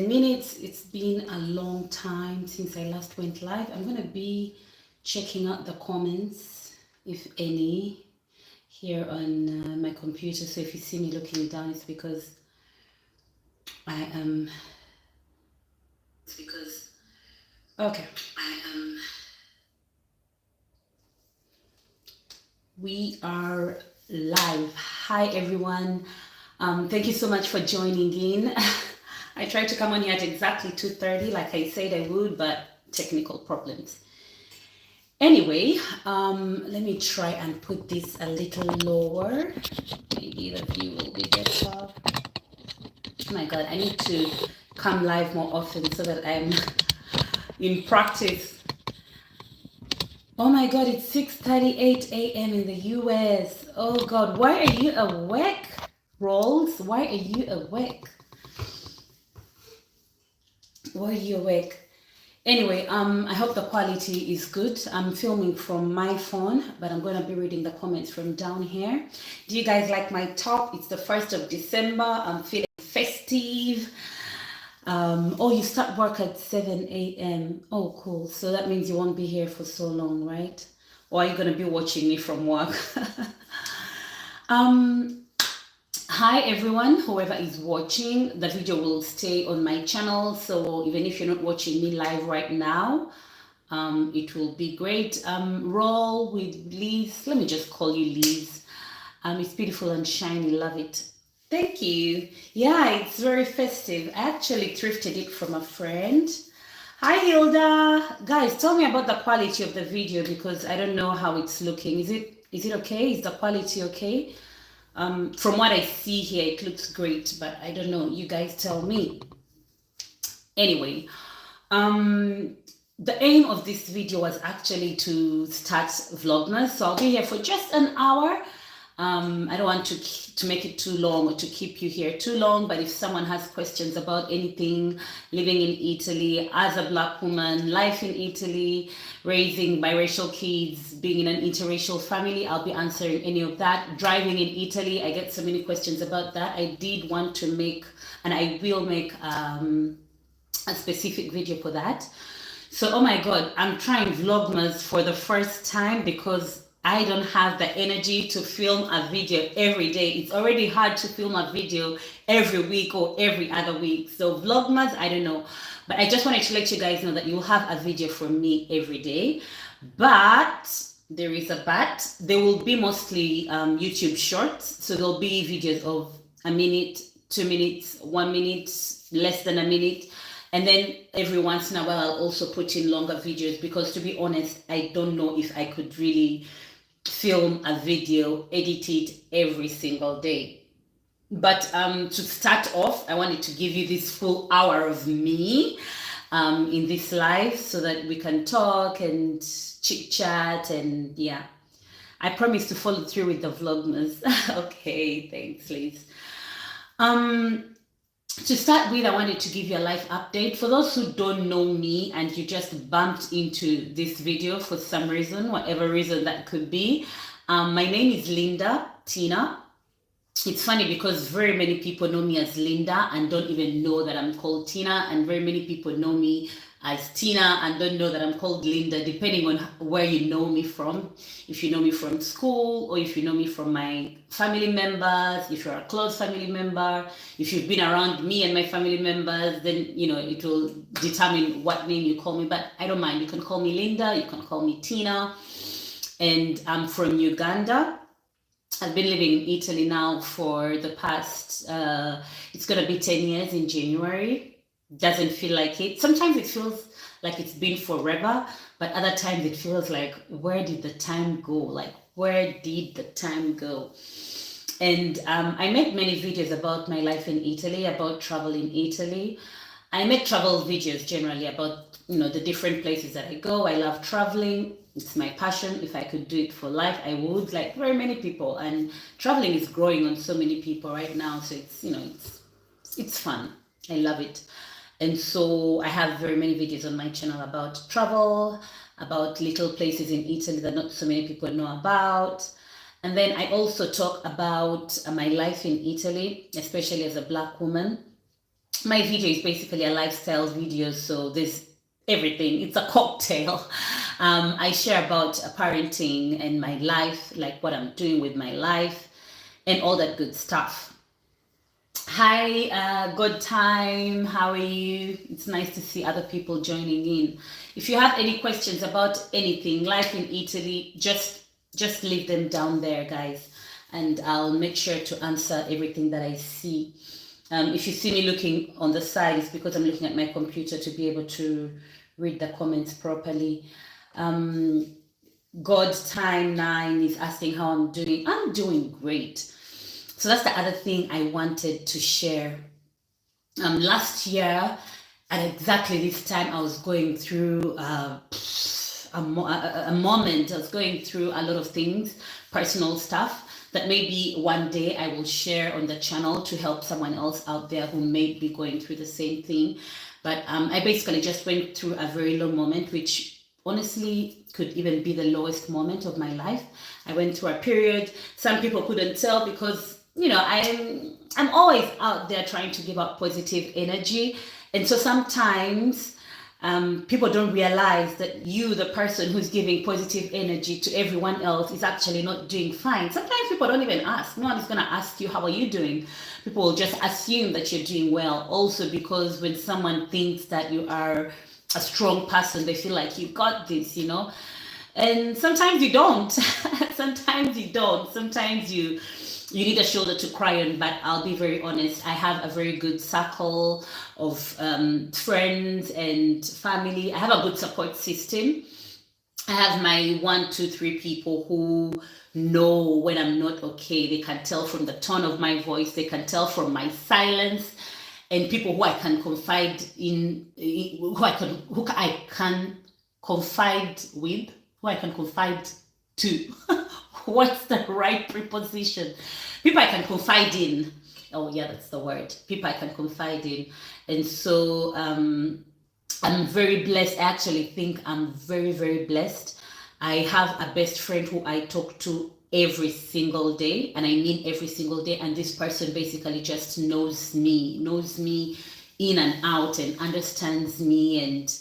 minutes. It's been a long time since I last went live. I'm going to be checking out the comments, if any, here on my computer. So if you see me looking down, it's because I am. It's because. Okay. We are live. Hi, everyone. Thank you so much for joining in. I tried to come on here at exactly 2:30, like I said I would, but technical problems. Anyway, let me try and put this a little lower. Maybe the view will be better. Oh my God, I need to come live more often so that I'm in practice. Oh my God, it's 6:38 a.m. in the US. Oh God, why are you awake, Rolls? Why are you awake? Why are you awake? Anyway, I hope the quality is good. I'm filming from my phone, but I'm going to be reading the comments from down here. Do you guys like my top? It's the 1st of December. I'm feeling festive. Oh, you start work at 7 a.m. Oh, cool. So that means you won't be here for so long, right? Or are you going to be watching me from work? Hi everyone, whoever is watching, the video will stay on my channel. So even if you're not watching me live right now, it will be great. Roll with Liz. Let me just call you Liz. It's beautiful and shiny. Love it. Thank you. Yeah, it's very festive. I actually thrifted it from a friend. Hi Hilda. Guys, tell me about the quality of the video because I don't know how it's looking. Is it okay? Is the quality okay? From what I see here, it looks great, but I don't know. You guys tell me. Anyway, the aim of this video was actually to start Vlogmas. So I'll be here for just an hour. I don't want to make it too long or to keep you here too long, but if someone has questions about anything, living in Italy as a Black woman, life in Italy, raising biracial kids, being in an interracial family, I'll be answering any of that. Driving in Italy, I get so many questions about that. I did want to make, and I will make a specific video for that. So, oh my God, I'm trying Vlogmas for the first time because I don't have the energy to film a video every day. It's already hard to film a video every week or every other week. So Vlogmas, I don't know. But I just wanted to let you guys know that you'll have a video from me every day. But there is a but. There will be mostly YouTube shorts. So there'll be videos of a minute, 2 minutes, 1 minute, less than a minute. And then every once in a while, I'll also put in longer videos because to be honest, I don't know if I could really film a video, edit it every single day. But to start off, I wanted to give you this full hour of me in this live so that we can talk and chit chat and yeah. I promise to follow through with the Vlogmas. Okay, thanks, Liz. To start with, I wanted to give you a life update. For those who don't know me and you just bumped into this video for some reason, whatever reason that could be, my name is Linda Tinah. It's funny because very many people know me as Linda and don't even know that I'm called Tinah, and very many people know me as Tinah and don't know that I'm called Linda, depending on where you know me from. If you know me from school or if you know me from my family members, if you're a close family member, if you've been around me and my family members, then you know it will determine what name you call me. But I don't mind. You can call me Linda, you can call me Tinah, and I'm from Uganda. I've been living in Italy now for the past, it's going to be 10 years in January. Doesn't feel like it. Sometimes it feels like it's been forever, but other times it feels like, where did the time go? Like, where did the time go? And I make many videos about my life in Italy, about travel in Italy. I make travel videos generally about, you know, the different places that I go. I love traveling. It's my passion. If I could do it for life, I would, like very many people. And traveling is growing on so many people right now. So it's, you know, it's fun. I love it. And so I have very many videos on my channel about travel, about little places in Italy that not so many people know about. And then I also talk about my life in Italy, especially as a Black woman. my video is basically a lifestyle video, so there's everything. It's a cocktail. I share about parenting and my life, like what I'm doing with my life and all that good stuff. Hi, good time. How are you? It's nice to see other people joining in. If you have any questions about anything, life in Italy, just leave them down there, guys, and I'll make sure to answer everything that I see. If you see me looking on the side, it's because I'm looking at my computer to be able to read the comments properly. God Time 9 is asking how I'm doing. I'm doing great. So that's the other thing I wanted to share. Last year, at exactly this time, I was going through a moment. I was going through a lot of things, personal stuff, that maybe one day I will share on the channel to help someone else out there who may be going through the same thing. But I basically just went through a very low moment, which honestly could even be the lowest moment of my life. I went through a period. Some people couldn't tell because, you know, I'm always out there trying to give out positive energy. And so sometimes people don't realize that you, the person who's giving positive energy to everyone else, is actually not doing fine. Sometimes people don't even ask. No one is going to ask you, how are you doing? People will just assume that you're doing well. Also, because when someone thinks that you are a strong person, they feel like you got this, you know. And sometimes you don't. Sometimes you don't. Sometimes you need a shoulder to cry on. But I'll be very honest, I have a very good circle of friends and family. I have a good support system. I have my 1, 2, 3 people who know when I'm not okay. They can tell from the tone of my voice. They can tell from my silence. And people who I can confide in, who I can confide with, who I can confide to. What's the right preposition? People I can confide in. Oh yeah, that's the word. People I can confide in. And so I'm very blessed. I actually think I'm very, very blessed. I have a best friend who I talk to every single day, and I mean every single day. And this person basically just knows me in and out, and understands me, and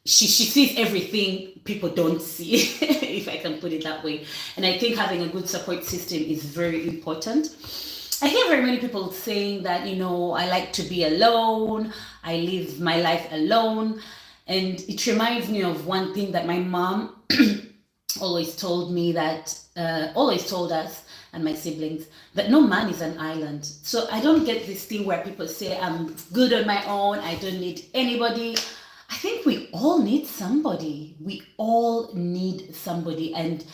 she sees everything people don't see, if I can put it that way. And I think having a good support system is very important. I hear very many people saying that, you know, I like to be alone, I live my life alone. And it reminds me of one thing that my mom always told me, that always told us and my siblings, that no man is an island. So I don't get this thing where people say I'm good on my own, I don't need anybody. I think we all need somebody. We all need somebody. And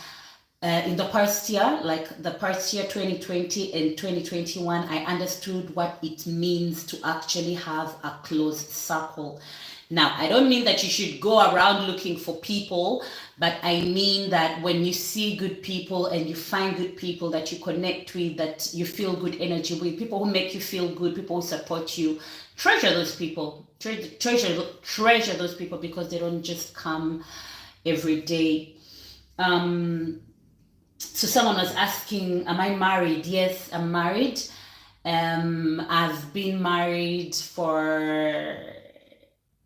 in the past year, like the past year 2020 and 2021, I understood what it means to actually have a close circle. Now, I don't mean that you should go around looking for people, but I mean that when you see good people and you find good people that you connect with, that you feel good energy with, people who make you feel good, people who support you, treasure those people. Treasure those people, because they don't just come every day. So someone was asking, am I married? Yes, I'm married. I've been married for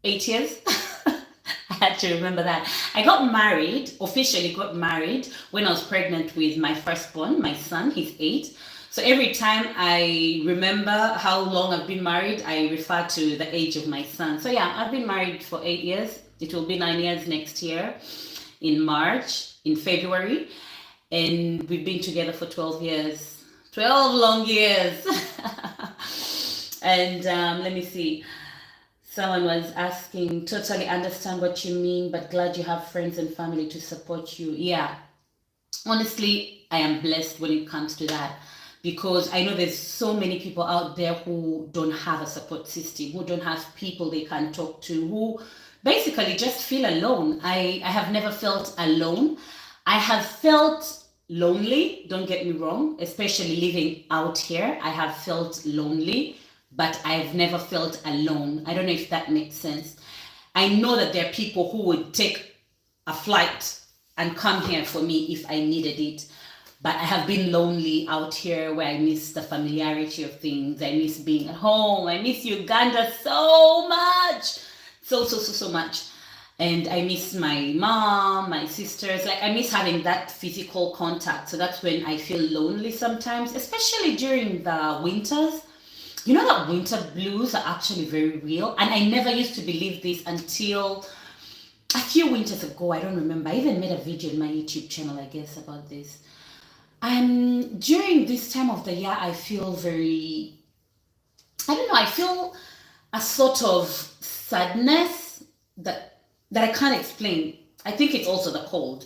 8 years. I had to remember that. I got married, officially got married, when I was pregnant with my firstborn, my son. He's 8. So every time I remember how long I've been married, I refer to the age of my son. So yeah, I've been married for 8 years. It will be 9 years next year in March, in February. And we've been together for 12 years. 12 long years. And let me see. Someone was asking, totally understand what you mean, but glad you have friends and family to support you. Yeah. Honestly, I am blessed when it comes to that. Because I know there's so many people out there who don't have a support system, who don't have people they can talk to, who basically just feel alone. I have never felt alone. I have felt lonely, don't get me wrong, especially living out here. I have felt lonely, but I've never felt alone. I don't know if that makes sense. I know that there are people who would take a flight and come here for me if I needed it. But I have been lonely out here where I miss the familiarity of things. I miss being at home. I miss Uganda so much. So much. And I miss my mom, my sisters. Like, I miss having that physical contact. So that's when I feel lonely sometimes, especially during the winters. You know that winter blues are actually very real. And I never used to believe this until a few winters ago. I don't remember. I even made a video in my YouTube channel, I guess, about this. During this time of the year, I feel very, I don't know, I feel a sort of sadness that I can't explain. I think it's also the cold,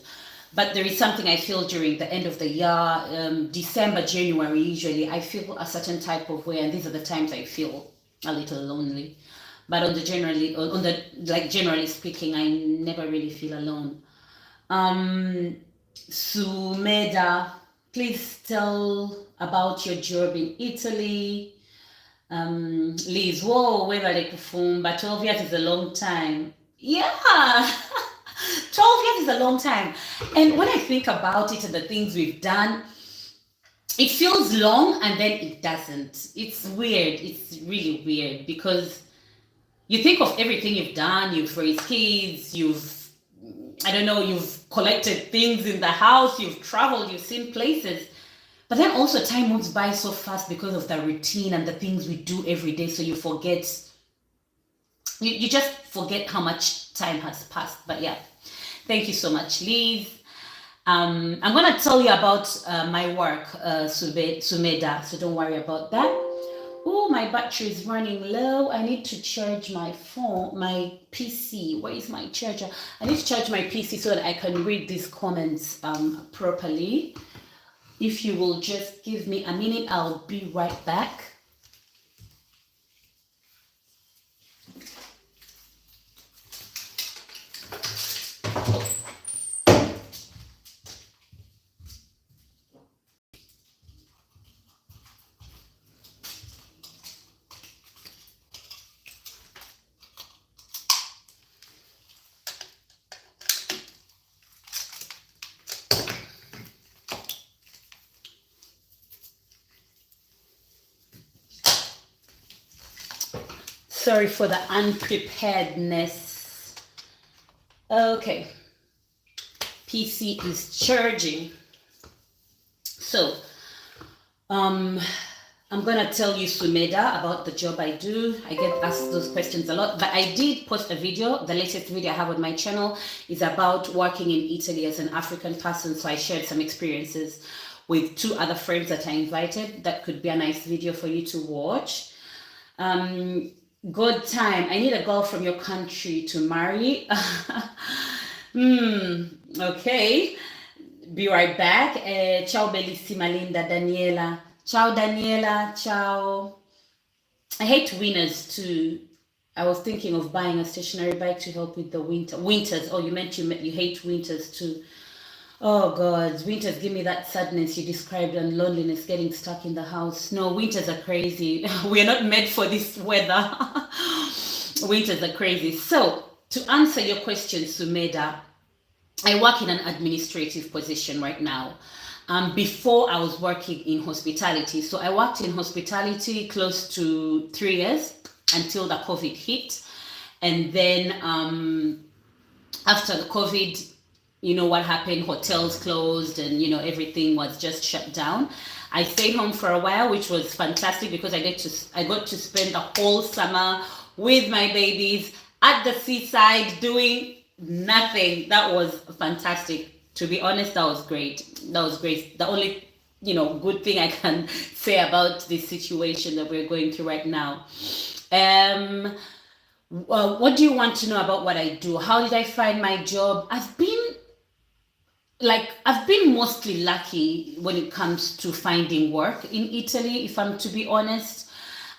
but there is something I feel during the end of the year, December, January, usually I feel a certain type of way, and these are the times I feel a little lonely. But generally speaking, I never really feel alone. Sumeda, please tell about your job in Italy. Liz, whoa, whether they perform, but 12 years is a long time. Yeah, 12 years is a long time. And when I think about it and the things we've done, it feels long and then it doesn't. It's weird. It's really weird because you think of everything you've done. You've raised kids, you've collected things in the house, you've traveled, you've seen places. But then also time moves by so fast because of the routine and the things we do every day. So you forget, you just forget how much time has passed. But yeah, thank you so much, Liz. I'm going to tell you about my work, Sumeda, so don't worry about that. Oh, my battery is running low. I need to charge my phone, my PC. Where is my charger? I need to charge my PC so that I can read these comments properly. If you will just give me a minute, I'll be right back. Sorry for the unpreparedness. Okay, PC is charging. So, I'm gonna tell you, Sumeda, about the job I do. I get asked those questions a lot, but I did post a video. The latest video I have on my channel is about working in Italy as an African person. So I shared some experiences with 2 other friends that I invited. That could be a nice video for you to watch. Good time. I need a girl from your country to marry. Okay. Be right back. Ciao, bellissima, linda, Daniela. Ciao, Daniela. Ciao. I hate winners too. I was thinking of buying a stationary bike to help with the winters. Oh, you hate winters too. Oh God, winters give me that sadness you described and loneliness, getting stuck in the house. No, winters are crazy. We are not made for this weather. Winters are crazy. So, to answer your question, Sumeda, I work in an administrative position right now. Before I was working in hospitality. So I worked in hospitality close to 3 years until the COVID hit. And then after the COVID, you know what happened, hotels closed and everything was just shut down. I stayed home for a while, which was fantastic because I got to spend the whole summer with my babies at the seaside doing nothing. That was fantastic. To be honest, that was great. That was great. The only good thing I can say about this situation that we're going through right now. What do you want to know about what I do? How did I find my job? I've been mostly lucky when it comes to finding work in Italy, if I'm to be honest.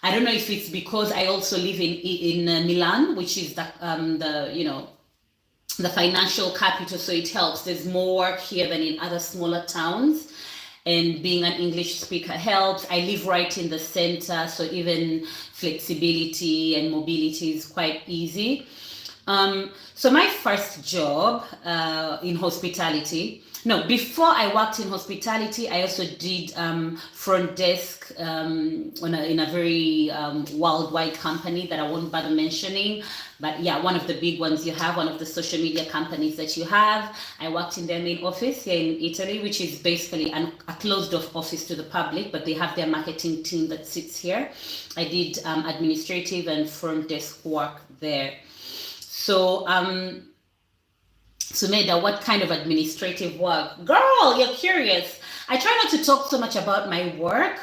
I don't know if it's because I also live in Milan, which is the financial capital, so it helps. There's more work here than in other smaller towns, and being an English speaker helps. I live right in the center, so even flexibility and mobility is quite easy. So my first job in hospitality. No, before I worked in hospitality, I also did front desk in a very worldwide company that I won't bother mentioning. But yeah, one of the big ones you have, one of the social media companies that you have. I worked in their main office here in Italy, which is basically a closed off office to the public, but they have their marketing team that sits here. I did administrative and front desk work there. So, Sumeda, what kind of administrative work? Girl, you're curious. I try not to talk so much about my work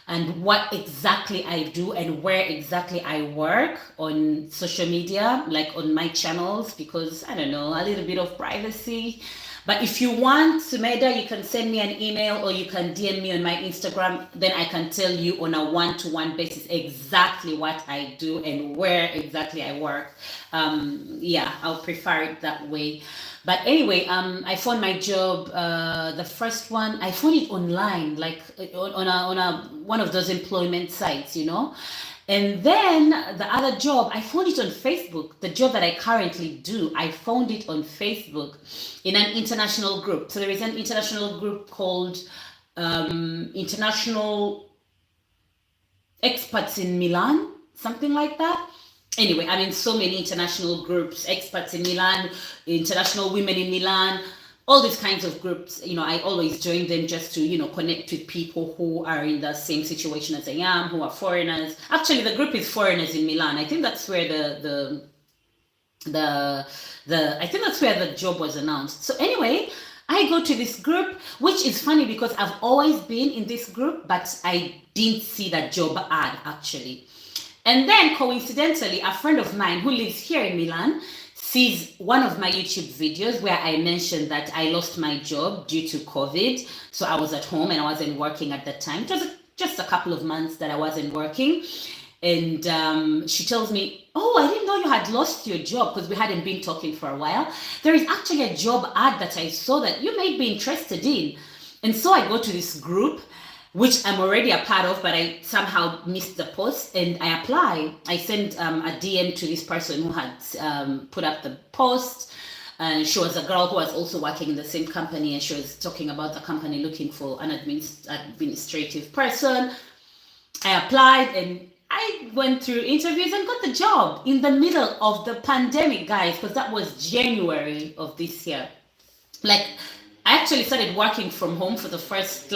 and what exactly I do and where exactly I work on social media, like on my channels, because I don't know, a little bit of privacy. But if you want, Sumeda, you can send me an email or you can DM me on my Instagram. Then I can tell you on a one-to-one basis exactly what I do and where exactly I work. Yeah, I'll prefer it that way. But anyway, I found my job. The first one, I found it online, like on a one of those employment sites, you know. And then the other job, I found it on Facebook. The job that I currently do, I found it on Facebook in an international group. So there is an international group called International Experts in Milan, something like that. Anyway, I'm in so many international groups, experts in Milan, international women in Milan, all these kinds of groups. You know, I always join them just to, you know, connect with people who are in the same situation as I am, who are foreigners. Actually, the group is foreigners in Milan. I think that's where I think that's where the job was announced. So anyway, I go to this group, which is funny because I've always been in this group, but I didn't see that job ad actually. And then coincidentally, a friend of mine who lives here in Milan sees one of my YouTube videos where I mentioned that I lost my job due to COVID. So I was at home and I wasn't working at that time. It was just a couple of months that I wasn't working. And she tells me, oh, I didn't know you had lost your job because we hadn't been talking for a while. There is actually a job ad that I saw that you may be interested in. And so I go to this group, which I'm already a part of, but I somehow missed the post and I apply. I send a DM to this person who had put up the post. And she was a girl who was also working in the same company, and she was talking about the company looking for an administrative person. I applied and I went through interviews and got the job in the middle of the pandemic, guys, because that was January of this year. Like, I actually started working from home for the first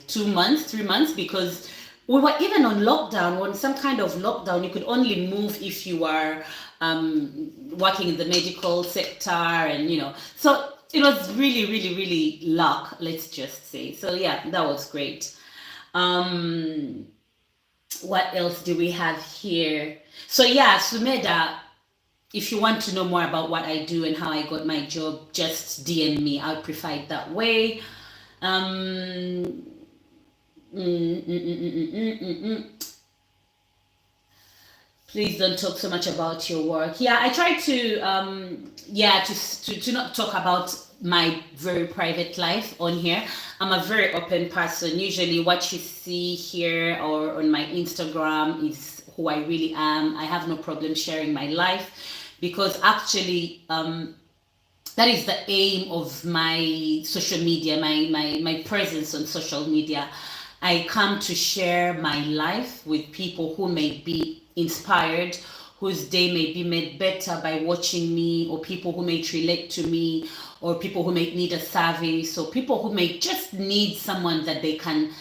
2 months, 3 months, because we were even on lockdown, on some kind of lockdown. You could only move if you were working in the medical sector, and you know, so it was really, really, really luck, let's just say. So yeah, that was great. What else do we have here? So yeah, Sumeda, if you want to know more about what I do and how I got my job, just DM me. I would prefer it that way. Please don't talk so much about your work. Yeah, I try to not talk about my very private life on here. I'm a very open person. Usually what you see here or on my Instagram is who I really am. I have no problem sharing my life because actually that is the aim of my social media, my presence on social media. I come to share my life with people who may be inspired, whose day may be made better by watching me, or people who may relate to me, or people who may need a service, or people who may just need someone that they can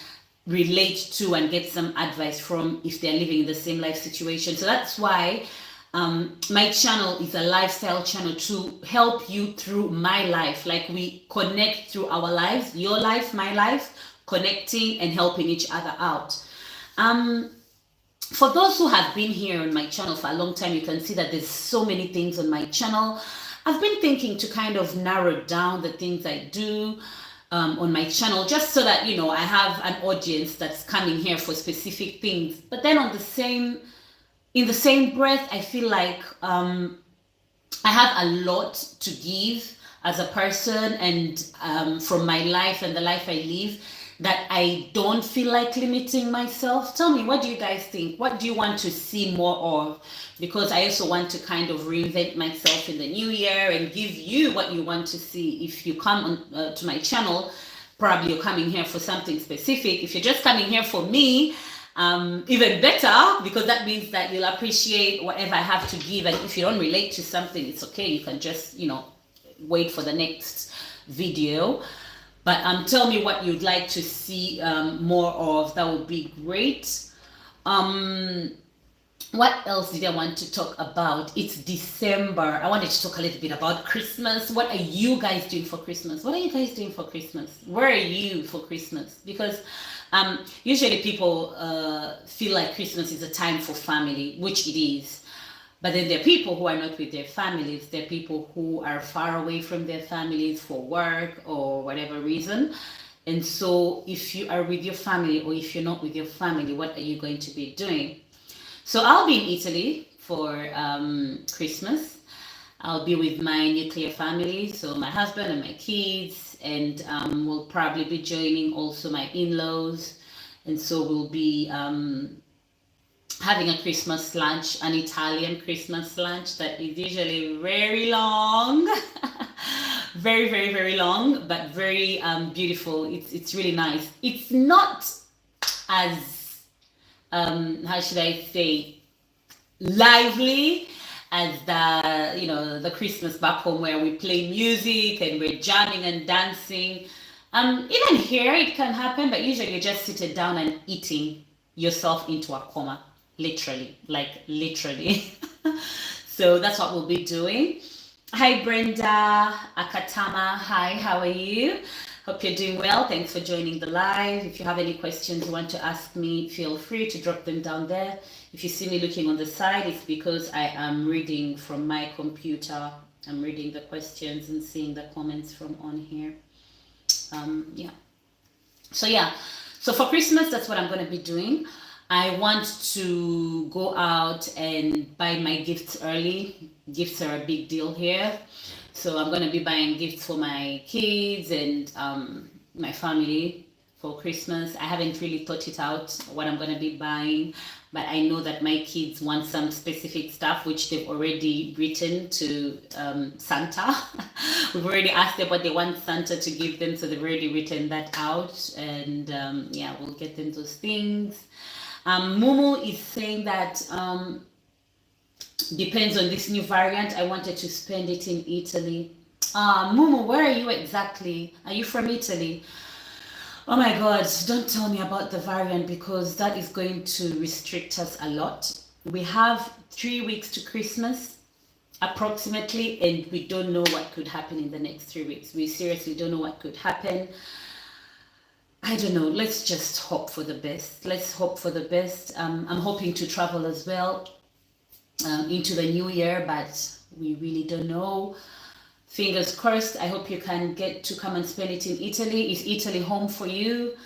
relate to and get some advice from if they're living in the same life situation. So that's why my channel is a lifestyle channel to help you through my life. Like, we connect through our lives, your life, my life, connecting and helping each other out. For those who have been here on my channel for a long time, you can see that there's so many things on my channel. I've been thinking to kind of narrow down the things I do on my channel, just so that, you know, I have an audience that's coming here for specific things. But then in the same breath, I feel like I have a lot to give as a person and from my life and the life I live. that I don't feel like limiting myself. Tell me, what do you guys think? What do you want to see more of? Because I also want to kind of reinvent myself in the new year and give you what you want to see. If you come on, to my channel, probably you're coming here for something specific. If you're just coming here for me, even better, because that means that you'll appreciate whatever I have to give. And if you don't relate to something, it's okay. You can just, wait for the next video. But tell me what you'd like to see more of. That would be great. What else did I want to talk about? It's December. I wanted to talk a little bit about Christmas. What are you guys doing for Christmas? What are you guys doing for Christmas? Where are you for Christmas? Because usually people feel like Christmas is a time for family, which it is. But then there are people who are not with their families. There are people who are far away from their families for work or whatever reason. And so if you are with your family, or if you're not with your family, what are you going to be doing? So I'll be in Italy for Christmas. I'll be with my nuclear family, so my husband and my kids, and we'll probably be joining also my in-laws. And so we'll be having a Christmas lunch, an Italian Christmas lunch that is usually very long, very, very, very long, but very beautiful. It's really nice. It's not as, how should I say, lively as the Christmas back home where we play music and we're jamming and dancing. Even here it can happen, but usually you're just sitting down and eating yourself into a coma. Literally, like literally. So that's what we'll be doing. Hi Brenda, Akatama, hi, how are you? Hope you're doing well. Thanks for joining the live. If you have any questions you want to ask me, feel free to drop them down there. If you see me looking on the side, it's because I am reading from my computer. I'm reading the questions and seeing the comments from on here. Yeah. So for Christmas, that's what I'm going to be doing. I want to go out and buy my gifts early. Gifts are a big deal here. So I'm going to be buying gifts for my kids and my family for Christmas. I haven't really thought it out what I'm going to be buying, but I know that my kids want some specific stuff, which they've already written to Santa. We've already asked them what they want Santa to give them, so they've already written that out. And yeah, we'll get them those things. Mumu is saying that depends on this new variant. I wanted to spend it in Italy. Mumu, where are you exactly? Are you from Italy? Oh my God, don't tell me about the variant, because that is going to restrict us a lot. We have 3 weeks to Christmas approximately, and we don't know what could happen in the next 3 weeks. We seriously don't know what could happen. I don't know. Let's just hope for the best. Let's hope for the best. I'm hoping to travel as well into the new year, but we really don't know. Fingers crossed. I hope you can get to come and spend it in Italy. Is Italy home for you?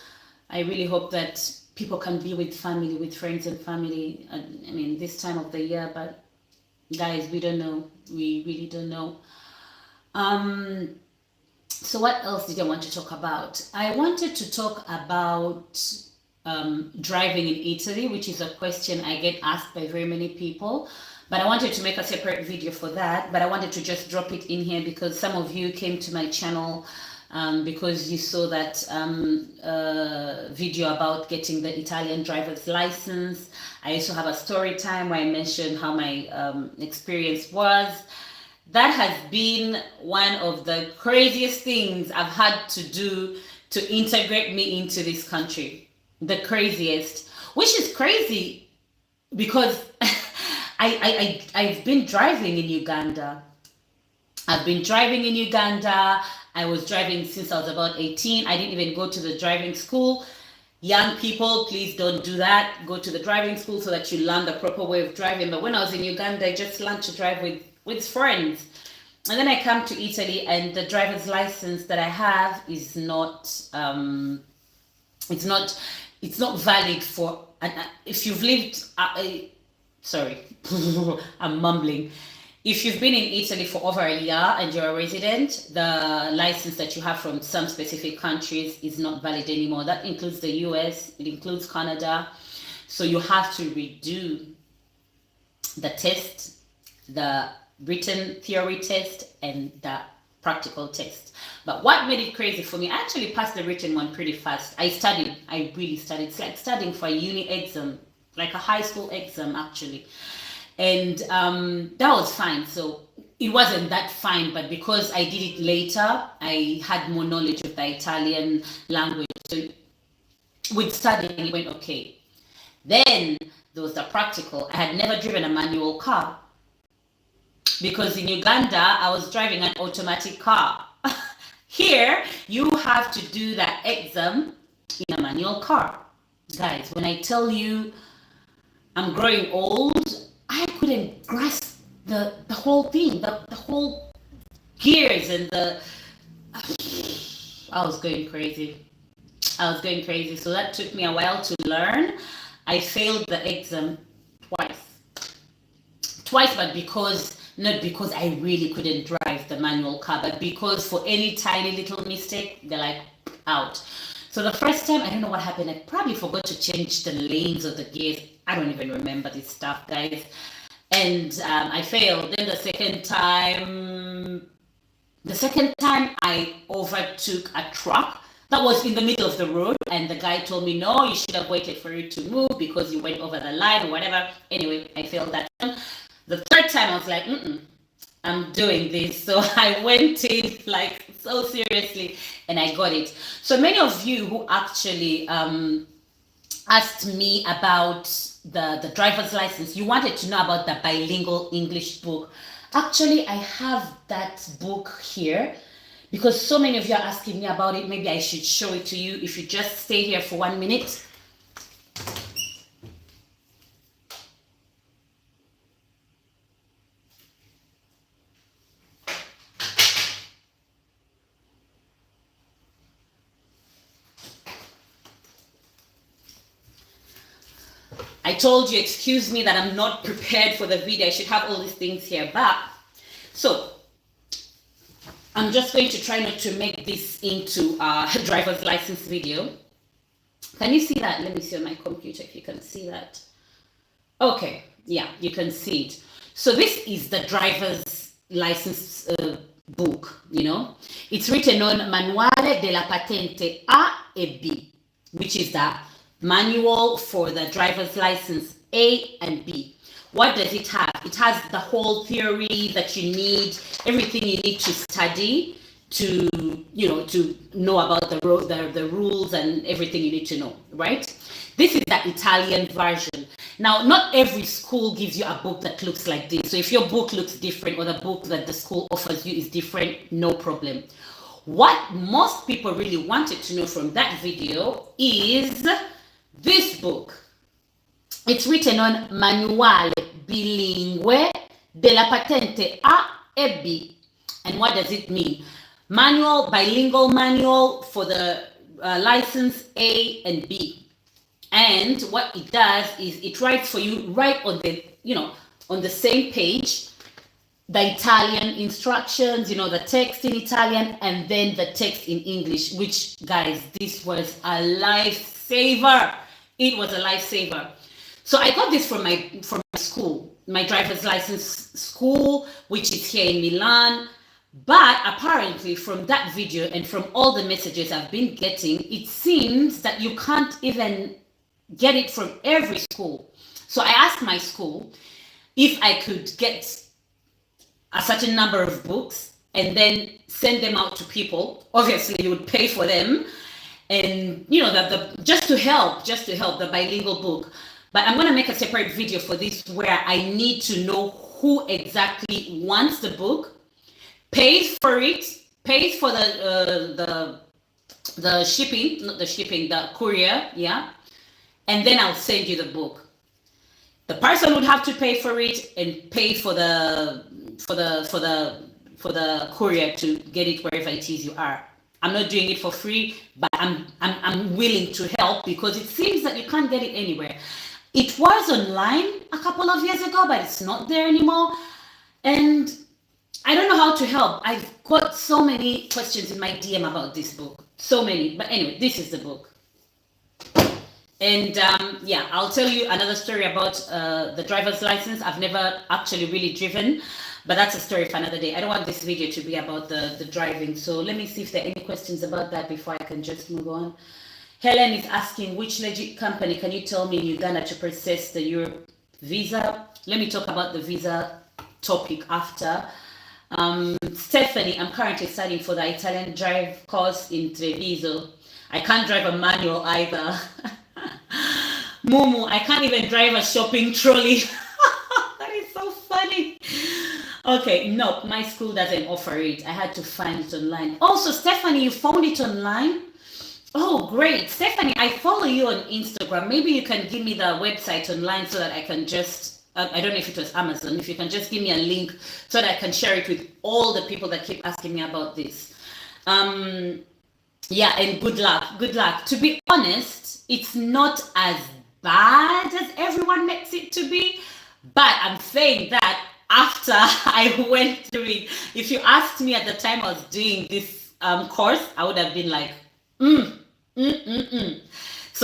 I really hope that people can be with family, with friends and family. I mean, this time of the year, but guys, we don't know. We really don't know. So what else did I want to talk about? I wanted to talk about driving in Italy, which is a question I get asked by very many people. But I wanted to make a separate video for that. But I wanted to just drop it in here because some of you came to my channel because you saw that video about getting the Italian driver's license. I also have a story time where I mentioned how my experience was. That has been one of the craziest things I've had to do to integrate me into this country. The craziest, which is crazy because I've been driving in Uganda. I've been driving in Uganda. I was driving since I was about 18. I didn't even go to the driving school. Young people, please don't do that. Go to the driving school so that you learn the proper way of driving. But when I was in Uganda, I just learned to drive with friends. And then I come to Italy, and the driver's license that I have is not it's not valid for if you've lived sorry, I'm mumbling. If you've been in Italy for over a year and you're a resident, the license that you have from some specific countries is not valid anymore. That includes the US, it includes Canada. So you have to redo the test, the written theory test, and the practical test. But what made it crazy for me, I actually passed the written one pretty fast. I really studied. It's like studying for a uni exam, like a high school exam actually. And that was fine. So it wasn't that fine, but because I did it later, I had more knowledge of the Italian language. So with studying, it went okay. Then there was the practical. I had never driven a manual car because in Uganda, I was driving an automatic car. Here, you have to do that exam in a manual car. Guys, when I tell you I'm growing old, I couldn't grasp the whole thing, the whole gears and I was going crazy. So that took me a while to learn. I failed the exam twice, but not because I really couldn't drive the manual car, but because for any tiny little mistake, they're like out. So the first time, I don't know what happened. I probably forgot to change the lanes or the gears. I don't even remember this stuff, guys. And I failed. Then the second time I overtook a truck that was in the middle of the road, and the guy told me, no, you should have waited for it to move because you went over the line or whatever. Anyway, I failed that one. The third time I was like, I'm doing this. So I went in like so seriously and I got it. So many of you who actually asked me about the driver's license, you wanted to know about the bilingual English book. Actually, I have that book here because so many of you are asking me about it. Maybe I should show it to you if you just stay here for 1 minute. I told you, excuse me, that I'm not prepared for the video. I should have all these things here back. So I'm just going to try not to make this into a driver's license video. Can you see that? Let me see on my computer if you can see that. Okay, yeah, you can see it. So this is the driver's license book, you know. It's written on Manuale della Patente A e B, which is the manual for the driver's license A and B. What does it have? It has the whole theory that you need, everything you need to study to, you know, to know about the rules and everything you need to know, right? This is the Italian version. Now, not every school gives you a book that looks like this. So if your book looks different or the book that the school offers you is different, no problem. What most people really wanted to know from that video is this book. It's written on Manuale Bilingue della Patente A e B. And what does it mean? Bilingual manual for the license A and B. And what it does is it writes for you right on the, you know, on the same page, the Italian instructions, you know, the text in Italian and then the text in English, which, guys, this was a lifesaver. It was a lifesaver. So I got this from my school, my driver's license school, which is here in Milan. But apparently from that video and from all the messages I've been getting, it seems that you can't even get it from every school. So I asked my school if I could get a certain number of books and then send them out to people. Obviously, you would pay for them. And you know, just to help the bilingual book. But I'm going to make a separate video for this where I need to know who exactly wants the book, pays for it, pays for the shipping, not the shipping, the courier, yeah. And then I'll send you the book. The person would have to pay for it and pay for the courier to get it wherever it is you are. I'm not doing it for free, but I'm willing to help because it seems that you can't get it anywhere. It was online a couple of years ago, but it's not there anymore. And I don't know how to help. I've got so many questions in my DM about this book. So many. But anyway, this is the book. And yeah, I'll tell you another story about the driver's license. I've never actually really driven, but that's a story for another day. I don't want this video to be about the driving. So let me see if there are any questions about that before I can just move on. Helen is asking, which legit company can you tell me in Uganda to process the Europe visa? Let me talk about the visa topic after. Stephanie, I'm currently studying for the Italian drive course in Treviso. I can't drive a manual either. Mumu, I can't even drive a shopping trolley. That is so funny. Okay, no, my school doesn't offer it. I had to find it online. Also, Stephanie, you found it online? Oh, great. Stephanie, I follow you on Instagram. Maybe you can give me the website online so that I can just I don't know if it was Amazon, if you can just give me a link so that I can share it with all the people that keep asking me about this. Yeah, and good luck. Good luck. To be honest, it's not as bad as everyone makes it to be, but I'm saying that after I went through it. If you asked me at the time I was doing this course, I would have been like, So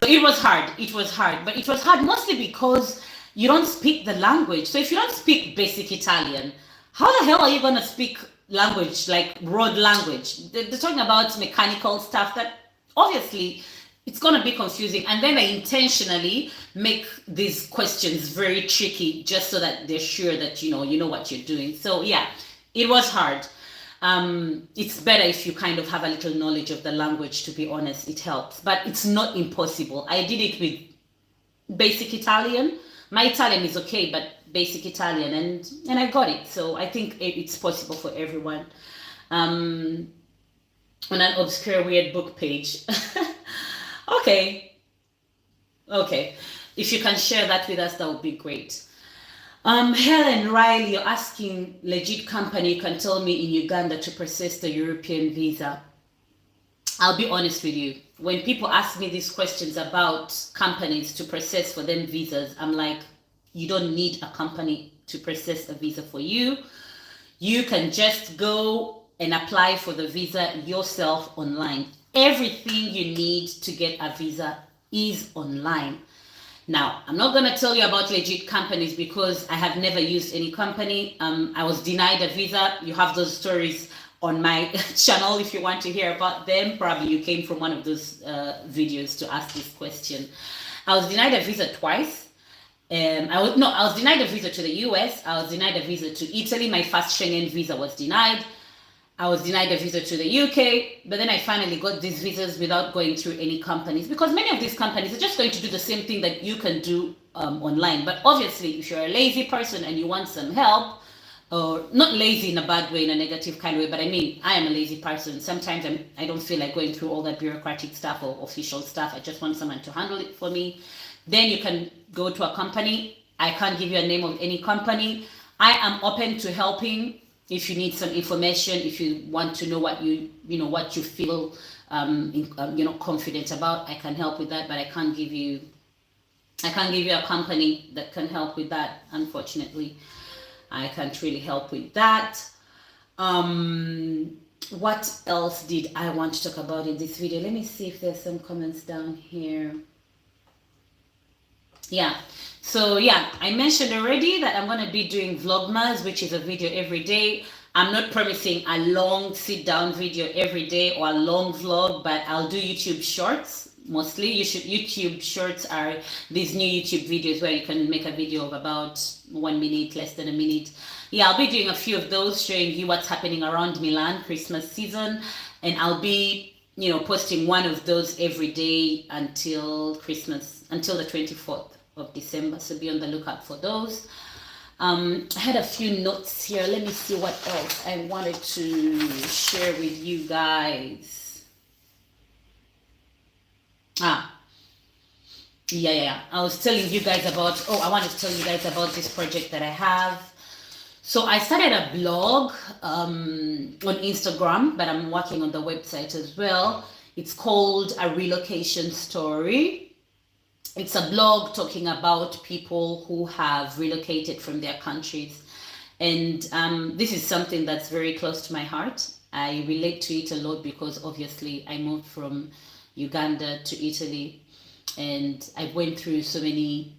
it was hard. It was hard, but it was hard mostly because you don't speak the language. So if you don't speak basic Italian, how the hell are you going to speak language, like road language? They're talking about mechanical stuff that obviously it's going to be confusing. And then they intentionally make these questions very tricky just so that they're sure that you know what you're doing. So yeah, it was hard. It's better if you kind of have a little knowledge of the language, to be honest. It helps, but it's not impossible. I did it with basic Italian. My Italian is okay, but basic Italian, and I got it. So I think it's possible for everyone. On an obscure weird book page. Okay. If you can share that with us, that would be great. Helen Riley, you're asking legit company you can tell me in Uganda to process the European visa. I'll be honest with you. When people ask me these questions about companies to process for them visas, I'm like, you don't need a company to process a visa for you. You can just go and apply for the visa yourself online. Everything you need to get a visa is online. Now, I'm not going to tell you about legit companies because I have never used any company. I was denied a visa. You have those stories on my channel if you want to hear about them. Probably you came from one of those videos to ask this question. I was denied a visa twice. I was denied a visa to the US. I was denied a visa to Italy. My first Schengen visa was denied. I was denied a visa to the UK, but then I finally got these visas without going through any companies, because many of these companies are just going to do the same thing that you can do online. But obviously, if you're a lazy person and you want some help, or not lazy in a bad way, in a negative kind of way, but I mean, I am a lazy person. Sometimes I don't feel like going through all that bureaucratic stuff or official stuff. I just want someone to handle it for me. Then you can go to a company. I can't give you a name of any company. I am open to helping. If you need some information, if you want to know what you feel confident about, I can help with that. But I can't give you a company that can help with that. Unfortunately, I can't really help with that. What else did I want to talk about in this video? Let me see if there's some comments down here. Yeah. So yeah, I mentioned already that I'm going to be doing Vlogmas, which is a video every day. I'm not promising a long sit down video every day or a long vlog, but I'll do YouTube shorts mostly. YouTube shorts are these new YouTube videos where you can make a video of about 1 minute, less than a minute. Yeah, I'll be doing a few of those, showing you what's happening around Milan Christmas season, and I'll be posting one of those every day until Christmas, until the 24th of December, so be on the lookout for those. I had a few notes here. Let me see what else I wanted to share with you guys. Yeah. I was telling you guys about, I wanted to tell you guys about this project that I have. So I started a blog on Instagram, but I'm working on the website as well. It's called A Relocation Story. It's a blog talking about people who have relocated from their countries. And this is something that's very close to my heart. I relate to it a lot because obviously I moved from Uganda to Italy, and I went through so many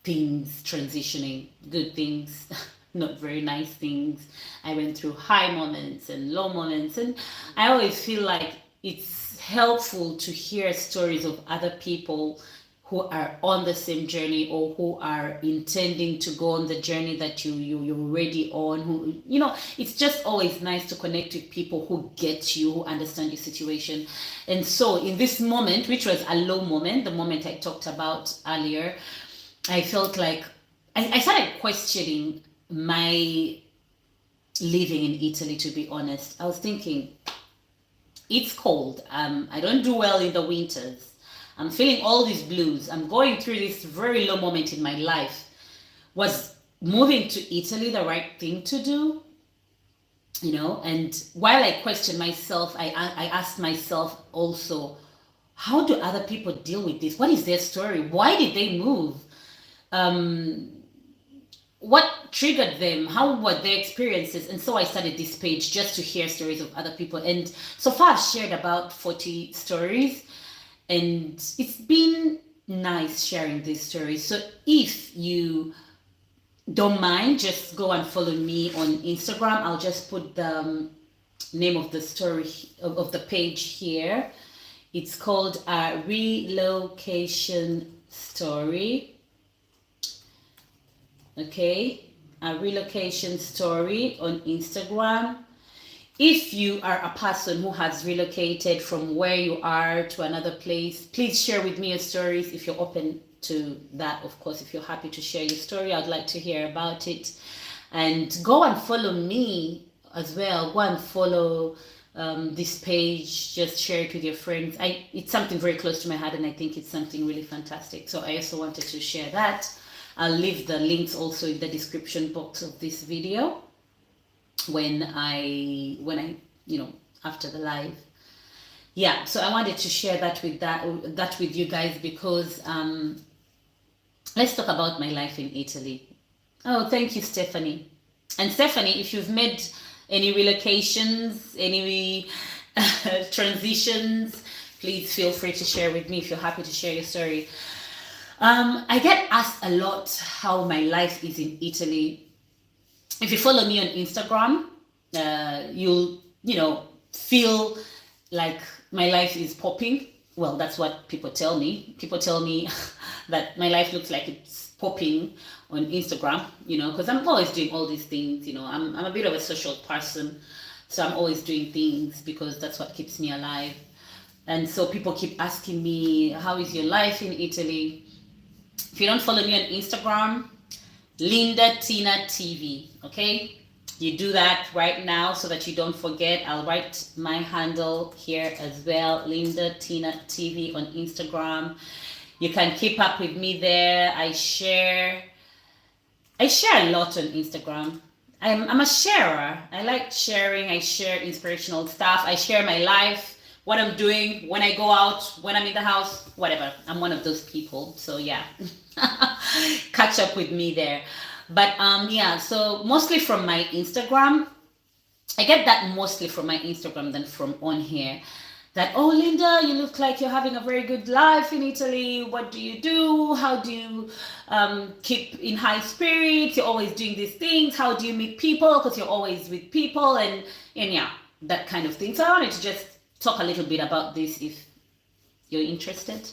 things transitioning, good things, not very nice things. I went through high moments and low moments, and I always feel like it's helpful to hear stories of other people who are on the same journey, or who are intending to go on the journey that you're already on. Who, it's just always nice to connect with people who get you, who understand your situation. And so in this moment, which was a low moment, the moment I talked about earlier, I felt like I started questioning my living in Italy, to be honest. I was thinking, it's cold. I don't do well in the winters. I'm feeling all these blues. I'm going through this very low moment in my life. Was moving to Italy the right thing to do? And while I questioned myself, I asked myself also, how do other people deal with this? What is their story? Why did they move? What triggered them? How were their experiences? And so I started this page just to hear stories of other people. And so far I've shared about 40 stories, and it's been nice sharing these stories. So if you don't mind, just go and follow me on Instagram. I'll just put the name of the story of the page here. It's called Relocation Story. Okay, a relocation story on Instagram. If you are a person who has relocated from where you are to another place, please share with me your stories. If you're open to that, of course, if you're happy to share your story, I'd like to hear about it. And go and follow me as well. Go and follow this page. Just share it with your friends. It's something very close to my heart, and I think it's something really fantastic. So I also wanted to share that. I'll leave the links also in the description box of this video when I after the live. Yeah, so I wanted to share that with you guys, because let's talk about my life in Italy. Oh, thank you, Stephanie. And Stephanie, if you've made any relocations, any transitions, please feel free to share with me if you're happy to share your story. I get asked a lot how my life is in Italy. If you follow me on Instagram, you'll feel like my life is popping. Well, that's what people tell me. People tell me that my life looks like it's popping on Instagram, because I'm always doing all these things. I'm a bit of a social person, so I'm always doing things because that's what keeps me alive. And so people keep asking me, how is your life in Italy? If you don't follow me on Instagram, Linda Tinah TV, okay? You do that right now so that you don't forget. I'll write my handle here as well, Linda Tinah TV on Instagram. You can keep up with me there. I share a lot on Instagram. I'm a sharer. I like sharing. I share inspirational stuff. I share my life, what I'm doing, when I go out, when I'm in the house, whatever. I'm one of those people. So yeah, catch up with me there. But yeah, so mostly from my Instagram. I get that mostly from my Instagram than from on here. That, oh, Linda, you look like you're having a very good life in Italy. What do you do? How do you keep in high spirits? You're always doing these things. How do you meet people? Because you're always with people, and yeah, that kind of thing. So I wanted to just talk a little bit about this if you're interested.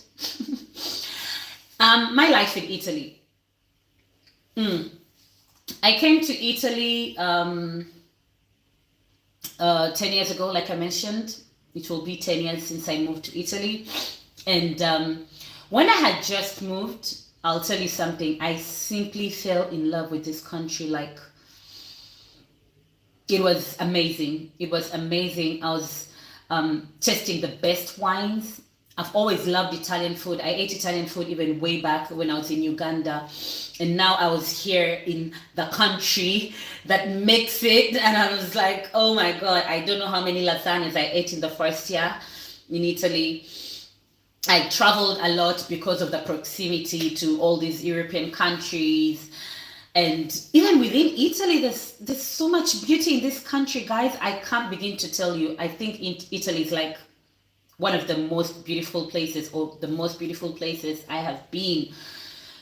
My life in Italy. I came to Italy 10 years ago, like I mentioned. It will be 10 years since I moved to Italy. And when I had just moved, I'll tell you something, I simply fell in love with this country. Like, it was amazing. It was amazing. I was tasting the best wines. I've always loved Italian food. I ate Italian food even way back when I was in Uganda. And now I was here in the country that makes it. And I was like, oh my God, I don't know how many lasagnas I ate in the first year in Italy. I traveled a lot because of the proximity to all these European countries. And even within Italy, there's so much beauty in this country, guys. I can't begin to tell you. I think Italy is like one of the most beautiful places, or the most beautiful places I have been.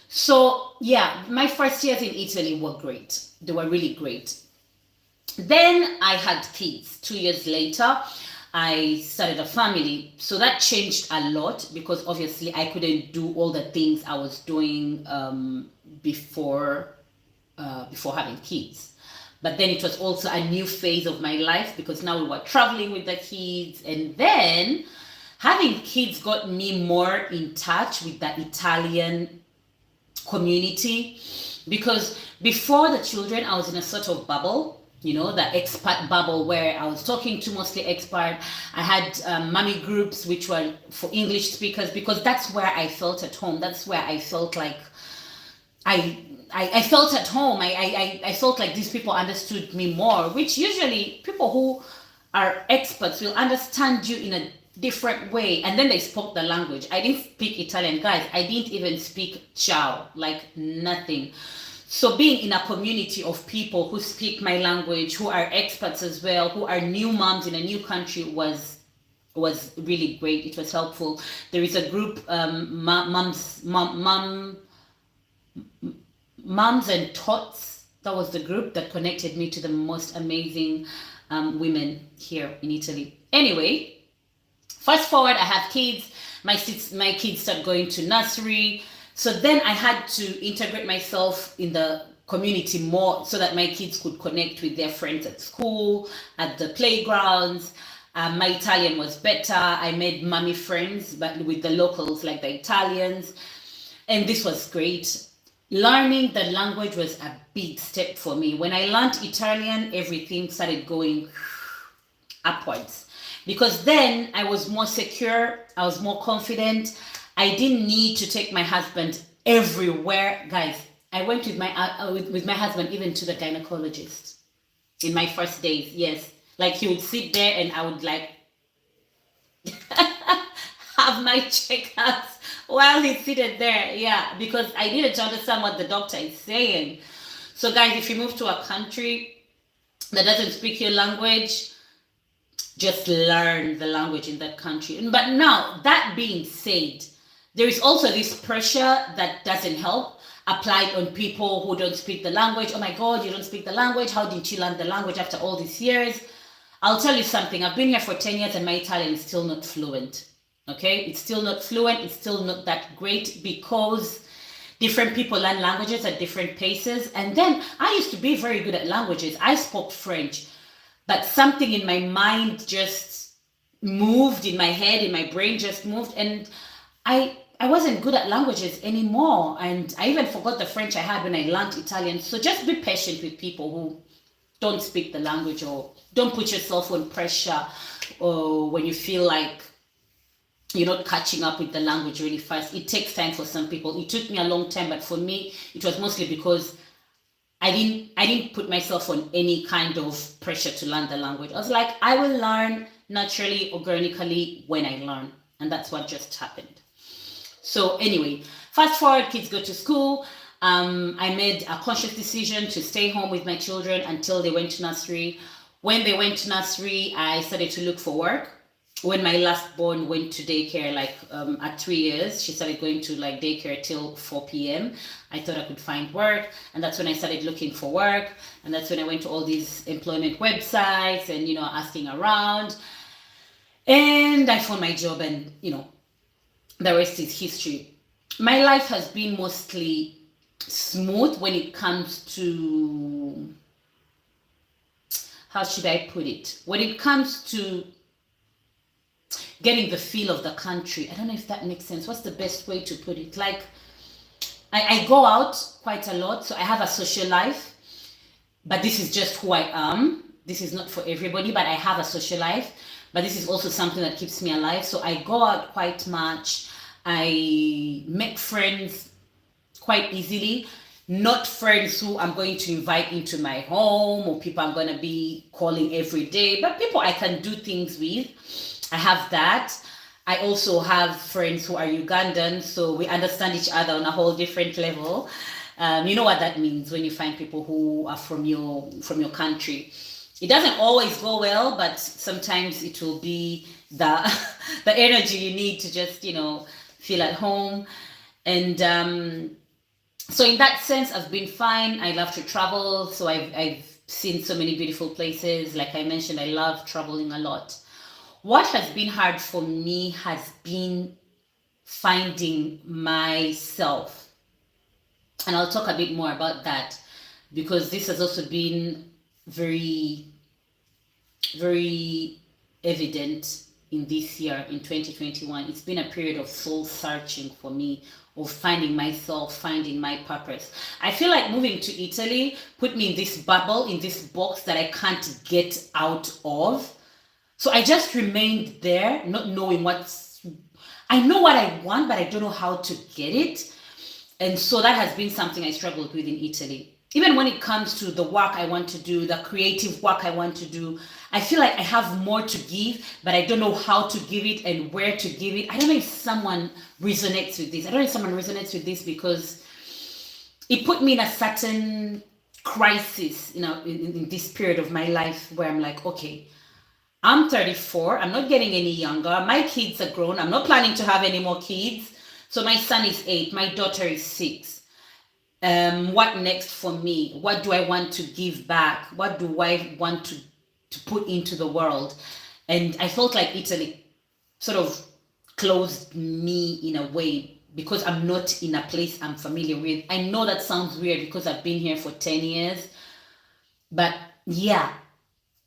So yeah, my first years in Italy were great. They were really great. Then I had kids. 2 years later, I started a family. So that changed a lot, because obviously I couldn't do all the things I was doing before before having kids. But then it was also a new phase of my life, because now we were traveling with the kids. And then having kids got me more in touch with the Italian community, because before the children, I was in a sort of bubble, you know, the expat bubble, where I was talking to mostly expat. I had mommy groups, which were for English speakers, because that's where I felt at home. That's where I felt like I felt at home. I felt like these people understood me more, which usually people who are experts will understand you in a different way. And then they spoke the language. I didn't speak Italian, guys. I didn't even speak ciao, like nothing. So being in a community of people who speak my language, who are experts as well, who are new moms in a new country, was really great. It was helpful. There is a group, Moms and Tots. That was the group that connected me to the most amazing women here in Italy. Anyway, fast forward, I have kids. My kids start going to nursery. So then I had to integrate myself in the community more, so that my kids could connect with their friends at school, at the playgrounds. My Italian was better. I made mommy friends, but with the locals, like the Italians. And this was great. Learning the language was a big step for me. When I learned Italian, everything started going upwards, because then I was more secure, I was more confident. I didn't need to take my husband everywhere, guys. I went with my husband even to the gynecologist in my first days. Yes, like he would sit there and I would like have my checkups while he's seated there. Yeah, because I needed to understand what the doctor is saying. So guys, if you move to a country that doesn't speak your language, just learn the language in that country. But now, that being said, there is also this pressure that doesn't help, applied on people who don't speak the language. Oh my God, you don't speak the language. How did you learn the language after all these years? I'll tell you something. I've been here for 10 years and my Italian is still not fluent. Okay, it's still not fluent. It's still not that great, because different people learn languages at different paces. And then I used to be very good at languages. I spoke French, but something in my mind just moved, in my head, in my brain just moved, and I wasn't good at languages anymore. And I even forgot the French I had when I learned Italian. So just be patient with people who don't speak the language, or don't put yourself on pressure, or when you feel like you're not catching up with the language really fast. It takes time for some people. It took me a long time, but for me, it was mostly because I didn't put myself on any kind of pressure to learn the language. I was like, I will learn naturally, organically when I learn. And that's what just happened. So anyway, fast forward, kids go to school. I made a conscious decision to stay home with my children until they went to nursery. When they went to nursery, I started to look for work. When my last born went to daycare, like at 3 years, she started going to like daycare till 4 p.m. I thought I could find work, and that's when I started looking for work. And that's when I went to all these employment websites and, you know, asking around. And I found my job, and, you know, the rest is history. My life has been mostly smooth when it comes to, how should I put it? When it comes to getting the feel of the country. I don't know if that makes sense. What's the best way to put it? Like, I go out quite a lot, so I have a social life, but this is just who I am. This is not for everybody, but I have a social life, but this is also something that keeps me alive. So I go out quite much. I make friends quite easily. Not friends who I'm going to invite into my home, or people I'm going to be calling every day, but people I can do things with. I have that. I also have friends who are Ugandan, so we understand each other on a whole different level. You know what that means when you find people who are from your country. It doesn't always go well, but sometimes it will be the the energy you need to just feel at home. And so in that sense, I've been fine. I love to travel, so I've seen so many beautiful places. Like I mentioned, I love traveling a lot. What has been hard for me has been finding myself. And I'll talk a bit more about that because this has also been very, very evident in this year, in 2021. It's been a period of soul searching for me, of finding myself, finding my purpose. I feel like moving to Italy put me in this bubble, in this box that I can't get out of. So I just remained there, not knowing I know what I want, but I don't know how to get it. And so that has been something I struggled with in Italy. Even when it comes to the work I want to do, the creative work I want to do, I feel like I have more to give, but I don't know how to give it and where to give it. I don't know if someone resonates with this. I don't know if someone resonates with this because it put me in a certain crisis, in this period of my life where I'm like, okay, I'm 34. I'm not getting any younger. My kids are grown. I'm not planning to have any more kids. So my son is 8. My daughter is 6. What next for me? What do I want to give back? What do I want to put into the world? And I felt like Italy sort of closed me in a way because I'm not in a place I'm familiar with. I know that sounds weird because I've been here for 10 years. But yeah.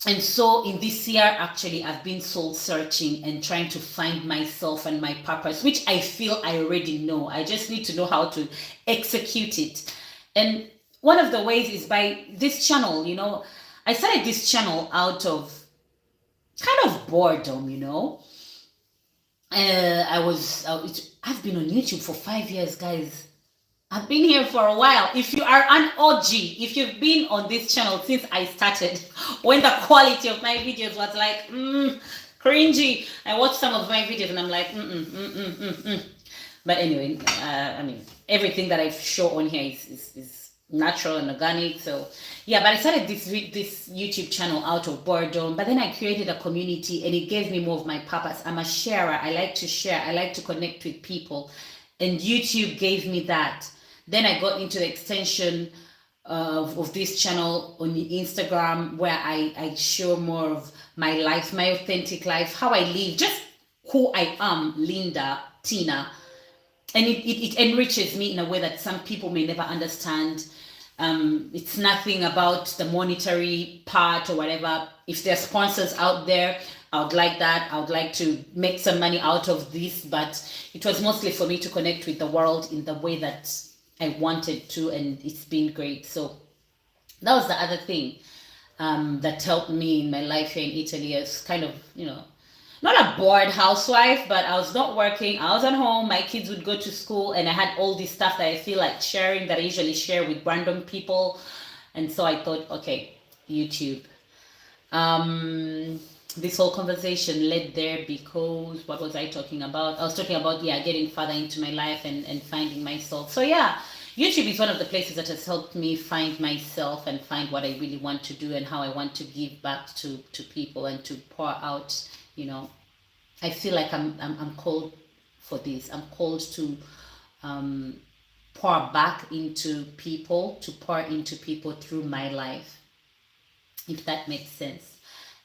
And so in this year, actually, I've been soul searching and trying to find myself and my purpose, which I feel I already know. I just need to know how to execute it. And one of the ways is by this channel. I started this channel out of kind of boredom. I've been on YouTube for 5 years, guys. I've been here for a while. If you are an OG, if you've been on this channel since I started, when the quality of my videos was like, cringy, I watched some of my videos and I'm like, But anyway, everything that I show on here is natural and organic. So yeah, but I started this YouTube channel out of boredom, but then I created a community and it gave me more of my purpose. I'm a sharer. I like to share. I like to connect with people, and YouTube gave me that. Then I got into the extension of this channel on Instagram, where I show more of my life, my authentic life, how I live, just who I am, Linda, Tinah. And it enriches me in a way that some people may never understand. It's nothing about the monetary part or whatever. If there are sponsors out there, I would like that. I would like to make some money out of this, but it was mostly for me to connect with the world in the way that I wanted to, and it's been great. So that was the other thing that helped me in my life here in Italy. As kind of, not a bored housewife, but I was not working. I was at home. My kids would go to school, and I had all this stuff that I feel like sharing, that I usually share with random people. And so I thought, okay, YouTube. This whole conversation led there because what was I talking about? I was talking about, getting further into my life and finding myself. So yeah, YouTube is one of the places that has helped me find myself and find what I really want to do and how I want to give back to people and to pour out. I feel like I'm called for this. I'm called to pour back into people, to pour into people through my life, if that makes sense.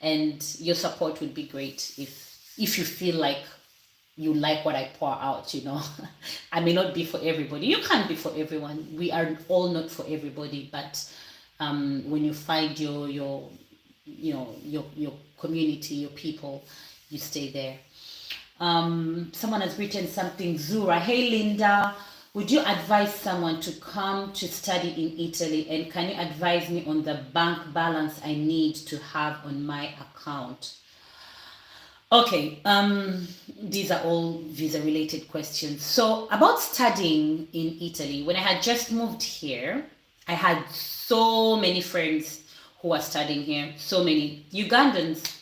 And your support would be great if you feel like you like what I pour out. I may not be for everybody. You can't be for everyone. We are all not for everybody. But when you find your community, your people, you stay there. Someone has written something. Zura, hey Linda, would you advise someone to come to study in Italy, and can you advise me on the bank balance I need to have on my account? Okay, these are all visa related questions. So about studying in Italy, when I had just moved here, I had so many friends who are studying here, so many Ugandans,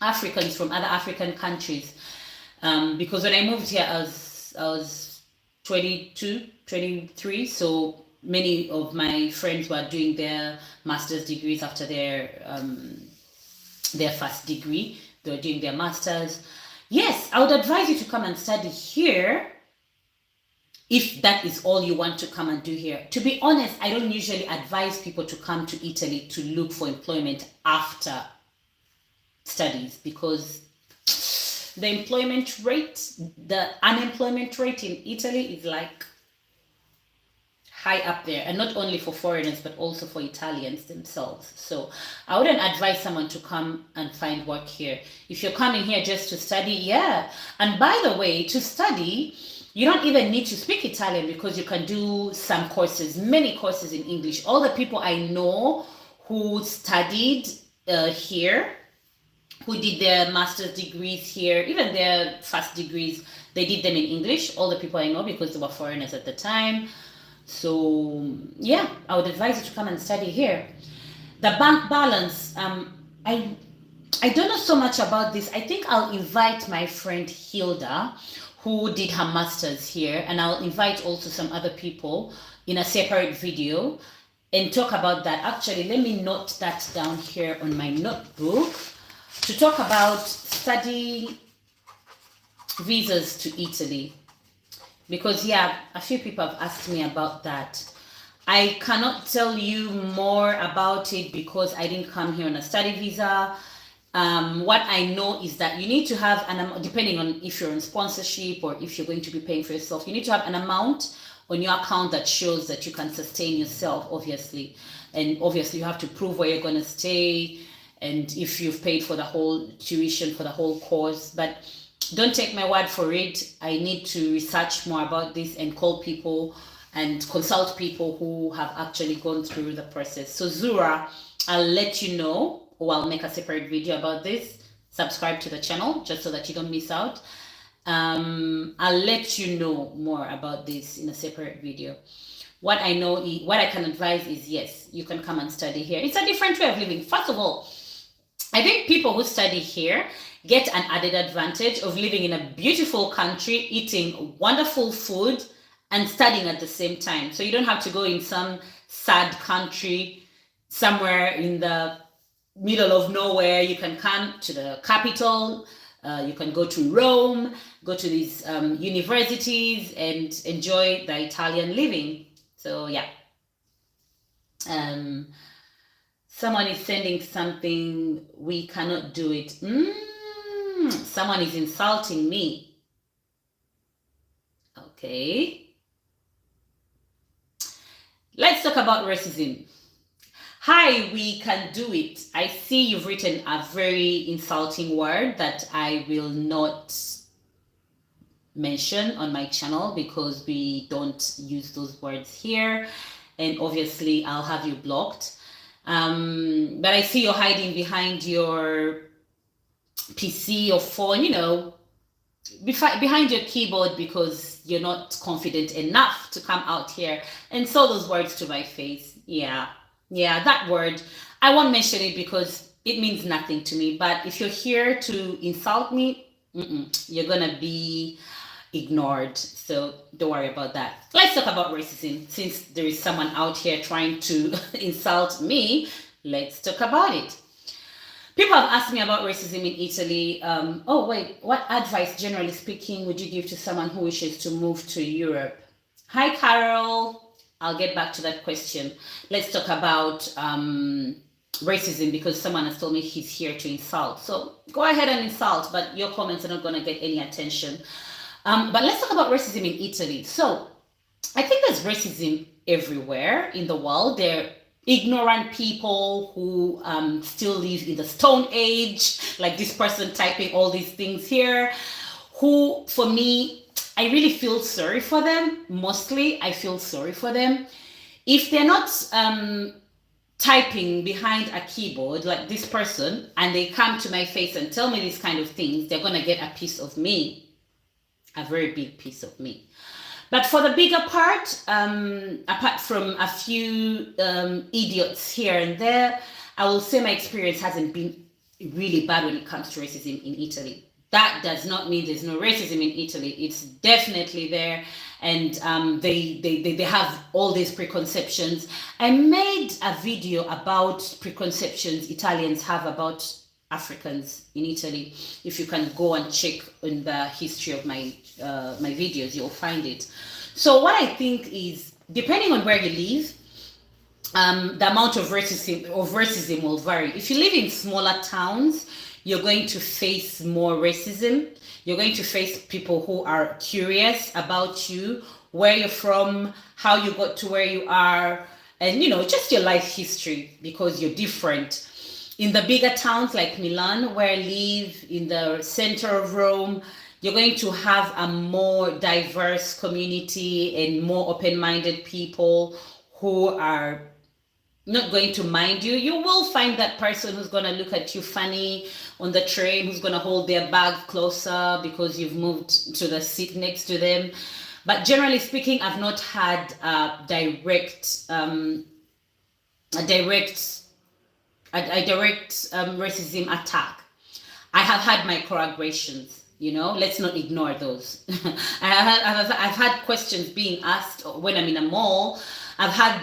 Africans from other African countries, because when I moved here I was 22, 23, so many of my friends were doing their master's degrees after their first degree. They were doing their master's. Yes, I would advise you to come and study here if that is all you want to come and do here. To be honest, I don't usually advise people to come to Italy to look for employment after studies, because the unemployment rate in Italy is like high up there, and not only for foreigners but also for Italians themselves. So I wouldn't advise someone to come and find work here. If you're coming here just to study, yeah. And by the way, to study, you don't even need to speak Italian, because you can do some courses, many courses in English. All the people I know who studied here, who did their master's degrees here, even their first degrees, they did them in English. All the people I know, because they were foreigners at the time. So yeah, I would advise you to come and study here. The bank balance, I don't know so much about this. I think I'll invite my friend Hilda, who did her master's here, and I'll invite also some other people in a separate video and talk about that. Actually, let me note that down here on my notebook, to talk about study visas to Italy. Because yeah, a few people have asked me about that. I cannot tell you more about it because I didn't come here on a study visa. What I know is that you need to have an amount, depending on if you're on sponsorship or if you're going to be paying for yourself, you need to have an amount on your account that shows that you can sustain yourself, obviously. And obviously you have to prove where you're going to stay, and if you've paid for the whole tuition for the whole course. But don't take my word for it. I need to research more about this and call people and consult people who have actually gone through the process. So Zura, I'll let you know, or I'll make a separate video about this. Subscribe to the channel just so that you don't miss out. I'll let you know more about this in a separate video. What I know, what I can advise is, yes, you can come and study here. It's a different way of living. First of all, I think people who study here get an added advantage of living in a beautiful country, eating wonderful food, and studying at the same time. So you don't have to go in some sad country somewhere in the middle of nowhere. You can come to the capital, you can go to Rome, go to these universities and enjoy the Italian living. So yeah. Someone is sending something, we cannot do it. Someone is insulting me. Okay. Let's talk about racism. Hi, we can do it. I see you've written a very insulting word that I will not mention on my channel because we don't use those words here. And obviously I'll have you blocked. But I see you're hiding behind your PC or phone, you know, behind your keyboard because you're not confident enough to come out here and say those words to my face. Yeah, that word, I won't mention it because it means nothing to me. But if you're here to insult me, you're gonna be ignored. So don't worry about that. Let's talk about racism. Since there is someone out here trying to insult me, let's talk about it. People have asked me about racism in Italy. Oh wait, what advice, generally speaking, would you give to someone who wishes to move to Europe? Hi Carol, I'll get back to that question. Let's talk about racism because someone has told me he's here to insult. So go ahead and insult, but your comments are not going to get any attention. But let's talk about racism in Italy. So I think there's racism everywhere in the world. There are ignorant people who still live in the Stone Age, like this person typing all these things here, who, for me, I really feel sorry for them. Mostly, I feel sorry for them. If they're not typing behind a keyboard like this person, and they come to my face and tell me these kind of things, they're going to get a piece of me. A very big piece of me. But for the bigger part, apart from a few idiots here and there, I will say my experience hasn't been really bad when it comes to racism in Italy. that does not mean there's no racism in Italy. It's definitely there, and they have all these preconceptions. I made a video about preconceptions Italians have about Africans in Italy. If you can go and check in the history of my my videos, you'll find it. So what I think is, depending on where you live, the amount of racism will vary. If you live in smaller towns, you're going to face more racism. You're going to face people who are curious about you, where you're from, how you got to where you are, and just your life history, because you're different. In the bigger towns like Milan, where I live, in the center of Rome, you're going to have a more diverse community and more open-minded people who are not going to mind you. You will find that person who's going to look at you funny on the train, who's going to hold their bag closer because you've moved to the seat next to them. But generally speaking, I've not had a direct racism attack. I have had microaggressions. Let's not ignore those. I've had questions being asked when I'm in a mall. I've had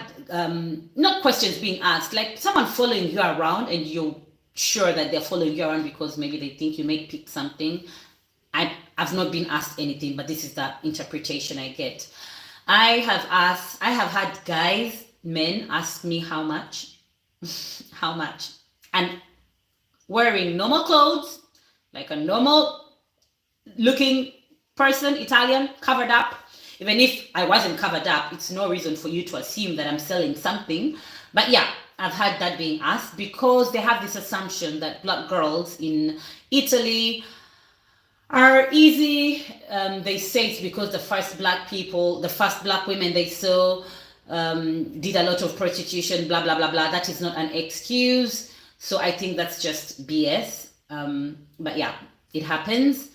not questions being asked, like someone following you around and you're sure that they're following you around because maybe they think you may pick something. I've not been asked anything, but this is the interpretation I get. I have had men ask me how much, and wearing normal clothes, like a normal looking person, Italian, covered up. Even if I wasn't covered up, it's no reason for you to assume that I'm selling something. But yeah, I've had that being asked because they have this assumption that Black girls in Italy are easy. They say it's because the first Black women they saw did a lot of prostitution, blah, blah, blah, blah. That is not an excuse. So I think that's just BS. But yeah, it happens.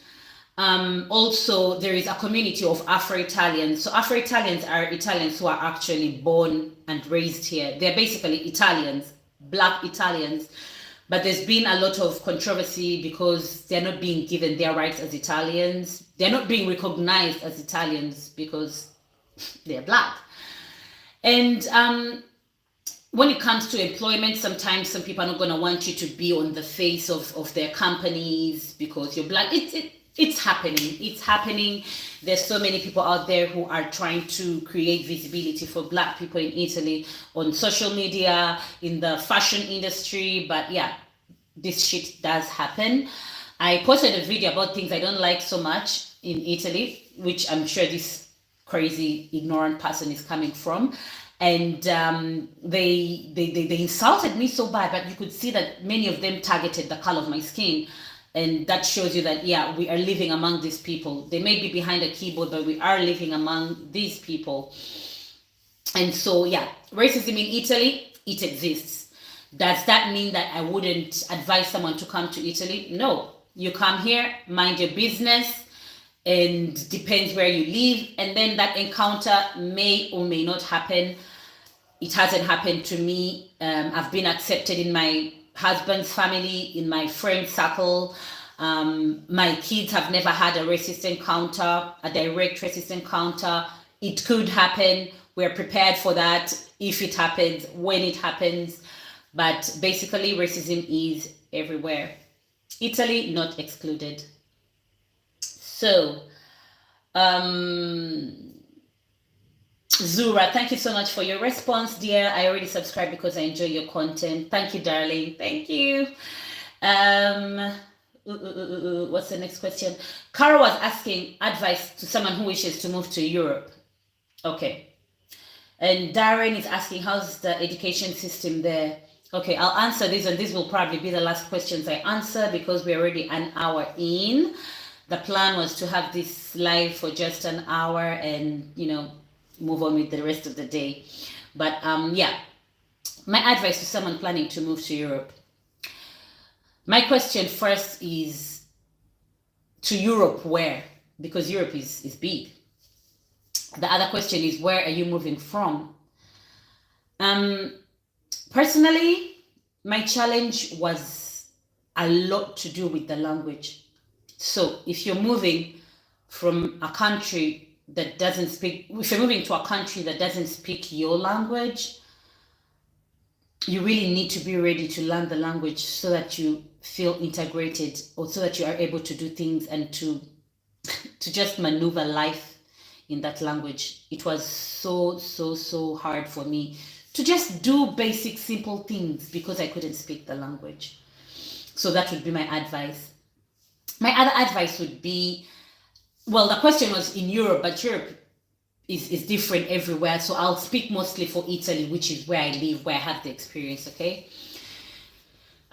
Also, there is a community of Afro-Italians. So Afro-Italians are Italians who are actually born and raised here. They're basically Italians, Black Italians. But there's been a lot of controversy because they're not being given their rights as Italians. They're not being recognized as Italians because they're Black. And when it comes to employment, sometimes some people are not going to want you to be on the face of their companies because you're Black. It's happening. There's so many people out there who are trying to create visibility for Black people in Italy on social media, in the fashion industry. But yeah, this shit does happen. I posted a video about things I don't like so much in Italy, which I'm sure this crazy ignorant person is coming from. And they insulted me so bad, but you could see that many of them targeted the color of my skin. And that shows you that, yeah, we are living among these people. They may be behind a keyboard, but we are living among these people. And so, yeah, racism in Italy, it exists. Does that mean that I wouldn't advise someone to come to Italy? No. You come here, mind your business, and depends where you live. And then that encounter may or may not happen. It hasn't happened to me. I've been accepted in my husband's family, in my friend circle. My kids have never had a racist encounter, a direct racist encounter. It could happen. We're prepared for that if it happens, when it happens. But basically, racism is everywhere. Italy not excluded. So, Zura, thank you so much for your response, dear. I already subscribed because I enjoy your content. Thank you, darling. Thank you. What's the next question? Cara was asking advice to someone who wishes to move to Europe. Okay. And Darren is asking, how's the education system there? Okay, I'll answer this, and this will probably be the last questions I answer because we're already an hour in. The plan was to have this live for just an hour and, move on with the rest of the day. But yeah, my advice to someone planning to move to Europe. My question first is, to Europe where? Because Europe is big. The other question is, where are you moving from? Personally, my challenge was a lot to do with the language. So if you're moving from a country that doesn't speak, if you're moving to a country that doesn't speak your language, you really need to be ready to learn the language so that you feel integrated, or so that you are able to do things and to just maneuver life in that language. It was so hard for me to just do basic simple things because I couldn't speak the language. So that would be my advice. My other advice would be, well, the question was in Europe, but Europe is different everywhere. So I'll speak mostly for Italy, which is where I live, where I have the experience, okay?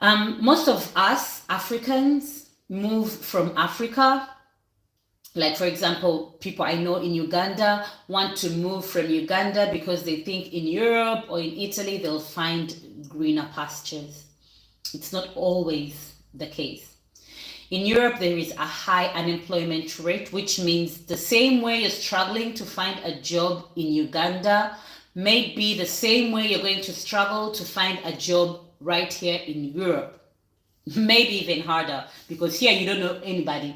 Most of us Africans move from Africa. Like, for example, people I know in Uganda want to move from Uganda because they think in Europe or in Italy they'll find greener pastures. It's not always the case. In Europe, there is a high unemployment rate, which means the same way you're struggling to find a job in Uganda may be the same way you're going to struggle to find a job right here in Europe. Maybe even harder, because here you don't know anybody.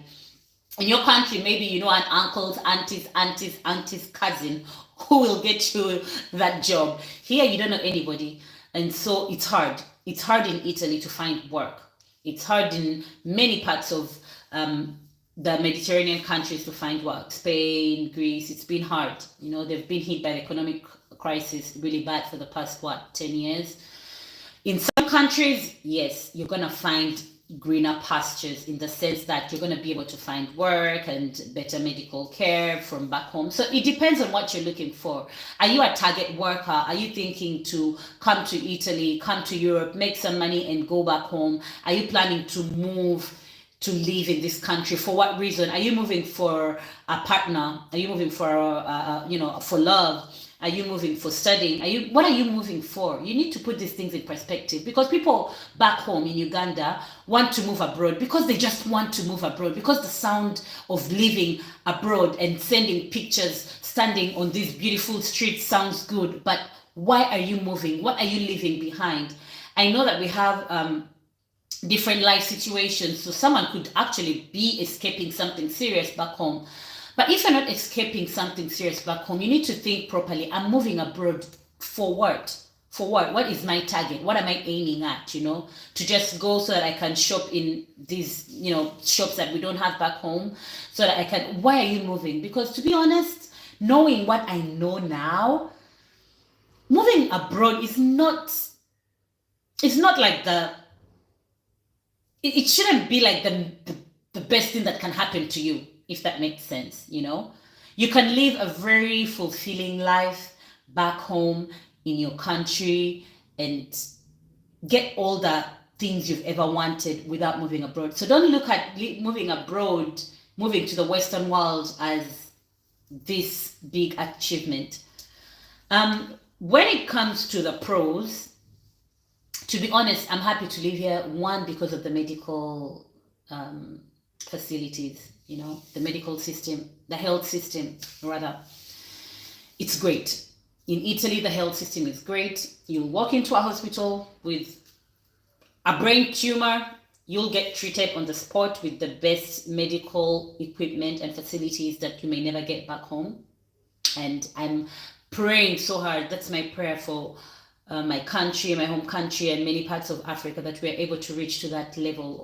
In your country, maybe you know an uncle's, auntie's cousin who will get you that job. Here you don't know anybody. And so it's hard. It's hard in Italy to find work. It's hard in many parts of the Mediterranean countries to find work. Spain, Greece, it's been hard. You know, they've been hit by the economic crisis really bad for the past, 10 years. In some countries, yes, you're going to find greener pastures in the sense that you're going to be able to find work and better medical care from back home. So it depends on what you're looking for. Are you a target worker? Are you thinking to come to Italy, come to Europe, make some money and go back home? Are you planning to move to live in this country? For what reason? Are you moving for a partner? Are you moving for for love? Are you moving for studying? What are you moving for? You need to put these things in perspective, because people back home in Uganda want to move abroad because they just want to move abroad, because the sound of living abroad and sending pictures, standing on these beautiful streets sounds good. But why are you moving? What are you leaving behind? I know that we have different life situations, so someone could actually be escaping something serious back home. But if you're not escaping something serious back home, you need to think properly. I'm moving abroad for what? For what? What is my target? What am I aiming at? To just go so that I can shop in these, shops that we don't have back home, so that I can. Why are you moving? Because to be honest, knowing what I know now, moving abroad is not. It's not like it shouldn't be like the best thing that can happen to you, if that makes sense. You can live a very fulfilling life back home in your country and get all the things you've ever wanted without moving abroad. So don't look at moving abroad, moving to the Western world, as this big achievement. When it comes to the pros, to be honest, I'm happy to live here. One, because of the medical facilities, the medical system, the health system, rather. It's great. In Italy, the health system is great. You'll walk into a hospital with a brain tumor, you'll get treated on the spot with the best medical equipment and facilities that you may never get back home. And I'm praying so hard. That's my prayer for my country, my home country, and many parts of Africa, that we're able to reach to that level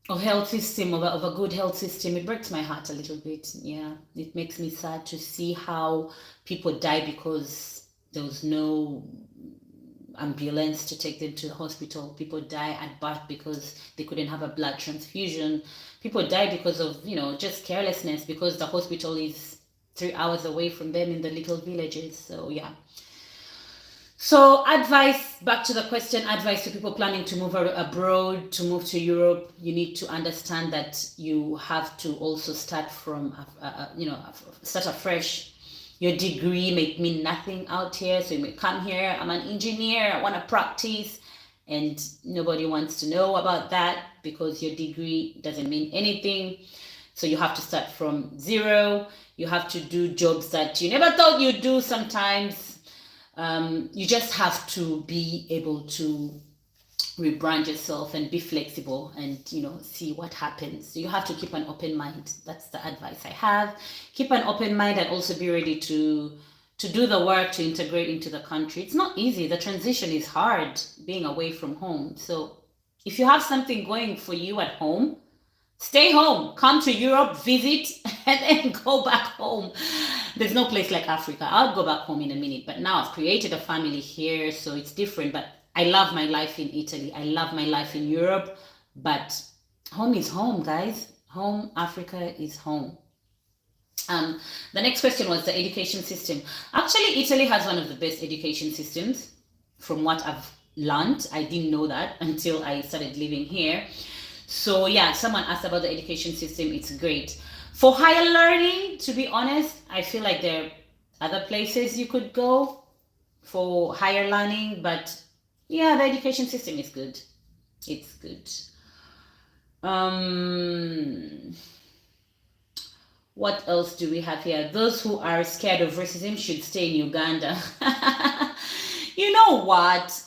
of health system, of a good health system. It breaks my heart a little bit. Yeah, it makes me sad to see how people die because there was no ambulance to take them to the hospital. People die at birth because they couldn't have a blood transfusion. People die because of, just carelessness, because the hospital is 3 hours away from them in the little villages. So yeah. So back to the question, advice to people planning to move abroad, to move to Europe. You need to understand that you have to also start from, start afresh. Your degree may mean nothing out here. So you may come here, I'm an engineer, I want to practice, and nobody wants to know about that because your degree doesn't mean anything. So you have to start from zero. You have to do jobs that you never thought you'd do sometimes. You just have to be able to rebrand yourself and be flexible and, you know, see what happens. You have to keep an open mind. That's the advice I have. Keep an open mind and also be ready to do the work to integrate into the country. It's not easy. The transition is hard being away from home. So if you have something going for you at home, stay home, come to Europe, visit, and then go back home. There's no place like Africa. I'll go back home in a minute, but now I've created a family here, so it's different. But I love my life in Italy. I love my life in Europe, but home is home, guys. Home, Africa is home. The next question was the education system. Actually, Italy has one of the best education systems from what I've learned. I didn't know that until I started living here. So yeah, someone asked about the education system. It's great. For higher learning, to be honest, I feel like there are other places you could go for higher learning, but yeah, the education system is good. It's good. What else do we have here? Those who are scared of racism should stay in Uganda. You know what?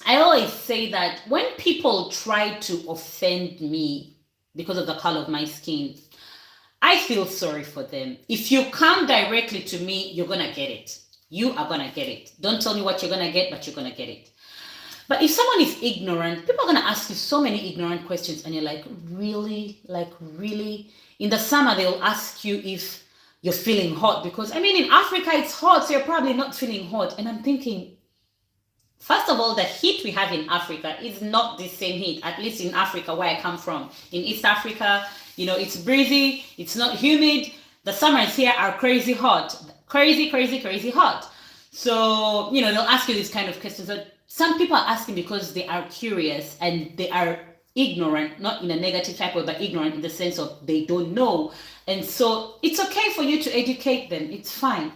I always say that when people try to offend me because of the color of my skin, I feel sorry for them. If you come directly to me, you're going to get it. You are going to get it. Don't tell me what you're going to get, but you're going to get it. But if someone is ignorant, people are going to ask you so many ignorant questions, and you're like, really? Like, really? In the summer, they'll ask you if you're feeling hot, because, I mean, in Africa, it's hot, so you're probably not feeling hot. And I'm thinking, first of all, the heat we have in Africa is not the same heat, at least in Africa, where I come from. In East Africa, you know, it's breezy, it's not humid. The summers here are crazy hot, crazy, crazy, crazy hot. So, you know, they'll ask you these kind of questions. But some people are asking because they are curious and they are ignorant, not in a negative type of, but ignorant in the sense of they don't know. And so it's okay for you to educate them. It's fine.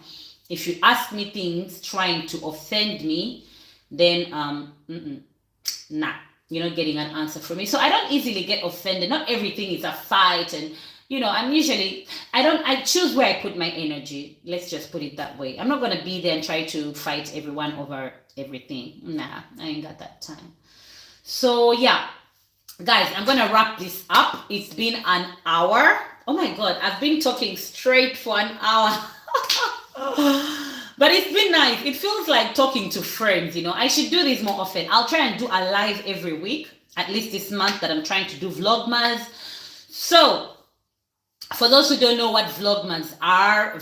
If you ask me things trying to offend me, then nah, you're not getting an answer from me. So I don't easily get offended. Not everything is a fight, and you know, I choose where I put my energy. Let's just put it that way. I'm not gonna be there and try to fight everyone over everything. Nah, I ain't got that time. So yeah, guys, I'm gonna wrap this up. It's been an hour. Oh my god, I've been talking straight for an hour. But it's been nice. It feels like talking to friends, you know. I should do this more often. I'll try and do a live every week, at least this month that I'm trying to do Vlogmas. So, for those who don't know what Vlogmas are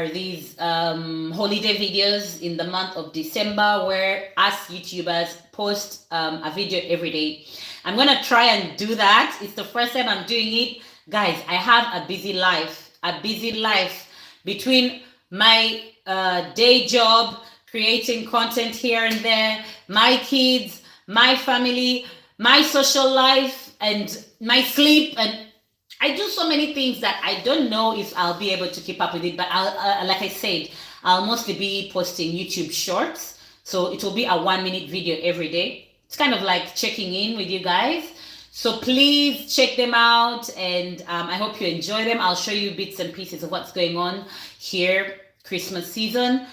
these holiday videos in the month of December where us YouTubers post a video every day. I'm going to try and do that. It's the first time I'm doing it. Guys, I have a busy life between my day job, creating content here and there, my kids, my family, my social life, and my sleep, and I do so many things that I don't know if I'll be able to keep up with it. But I'll, like I said, I'll mostly be posting YouTube shorts, so it will be a 1-minute video every day. It's kind of like checking in with you guys. So please check them out, and I hope you enjoy them. I'll show you bits and pieces of what's going on here, Christmas season.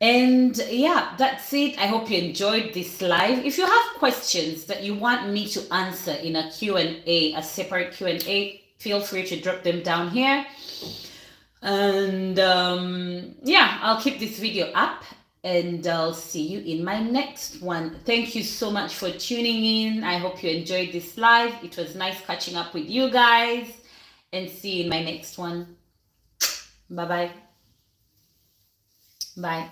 And yeah, that's it. I hope you enjoyed this live. If you have questions that you want me to answer in a Q&A, a separate Q&A, feel free to drop them down here. And yeah, I'll keep this video up, and I'll see you in my next one. Thank you so much for tuning in. I hope you enjoyed this live. It was nice catching up with you guys, and see you in my next one. Bye-bye. Bye.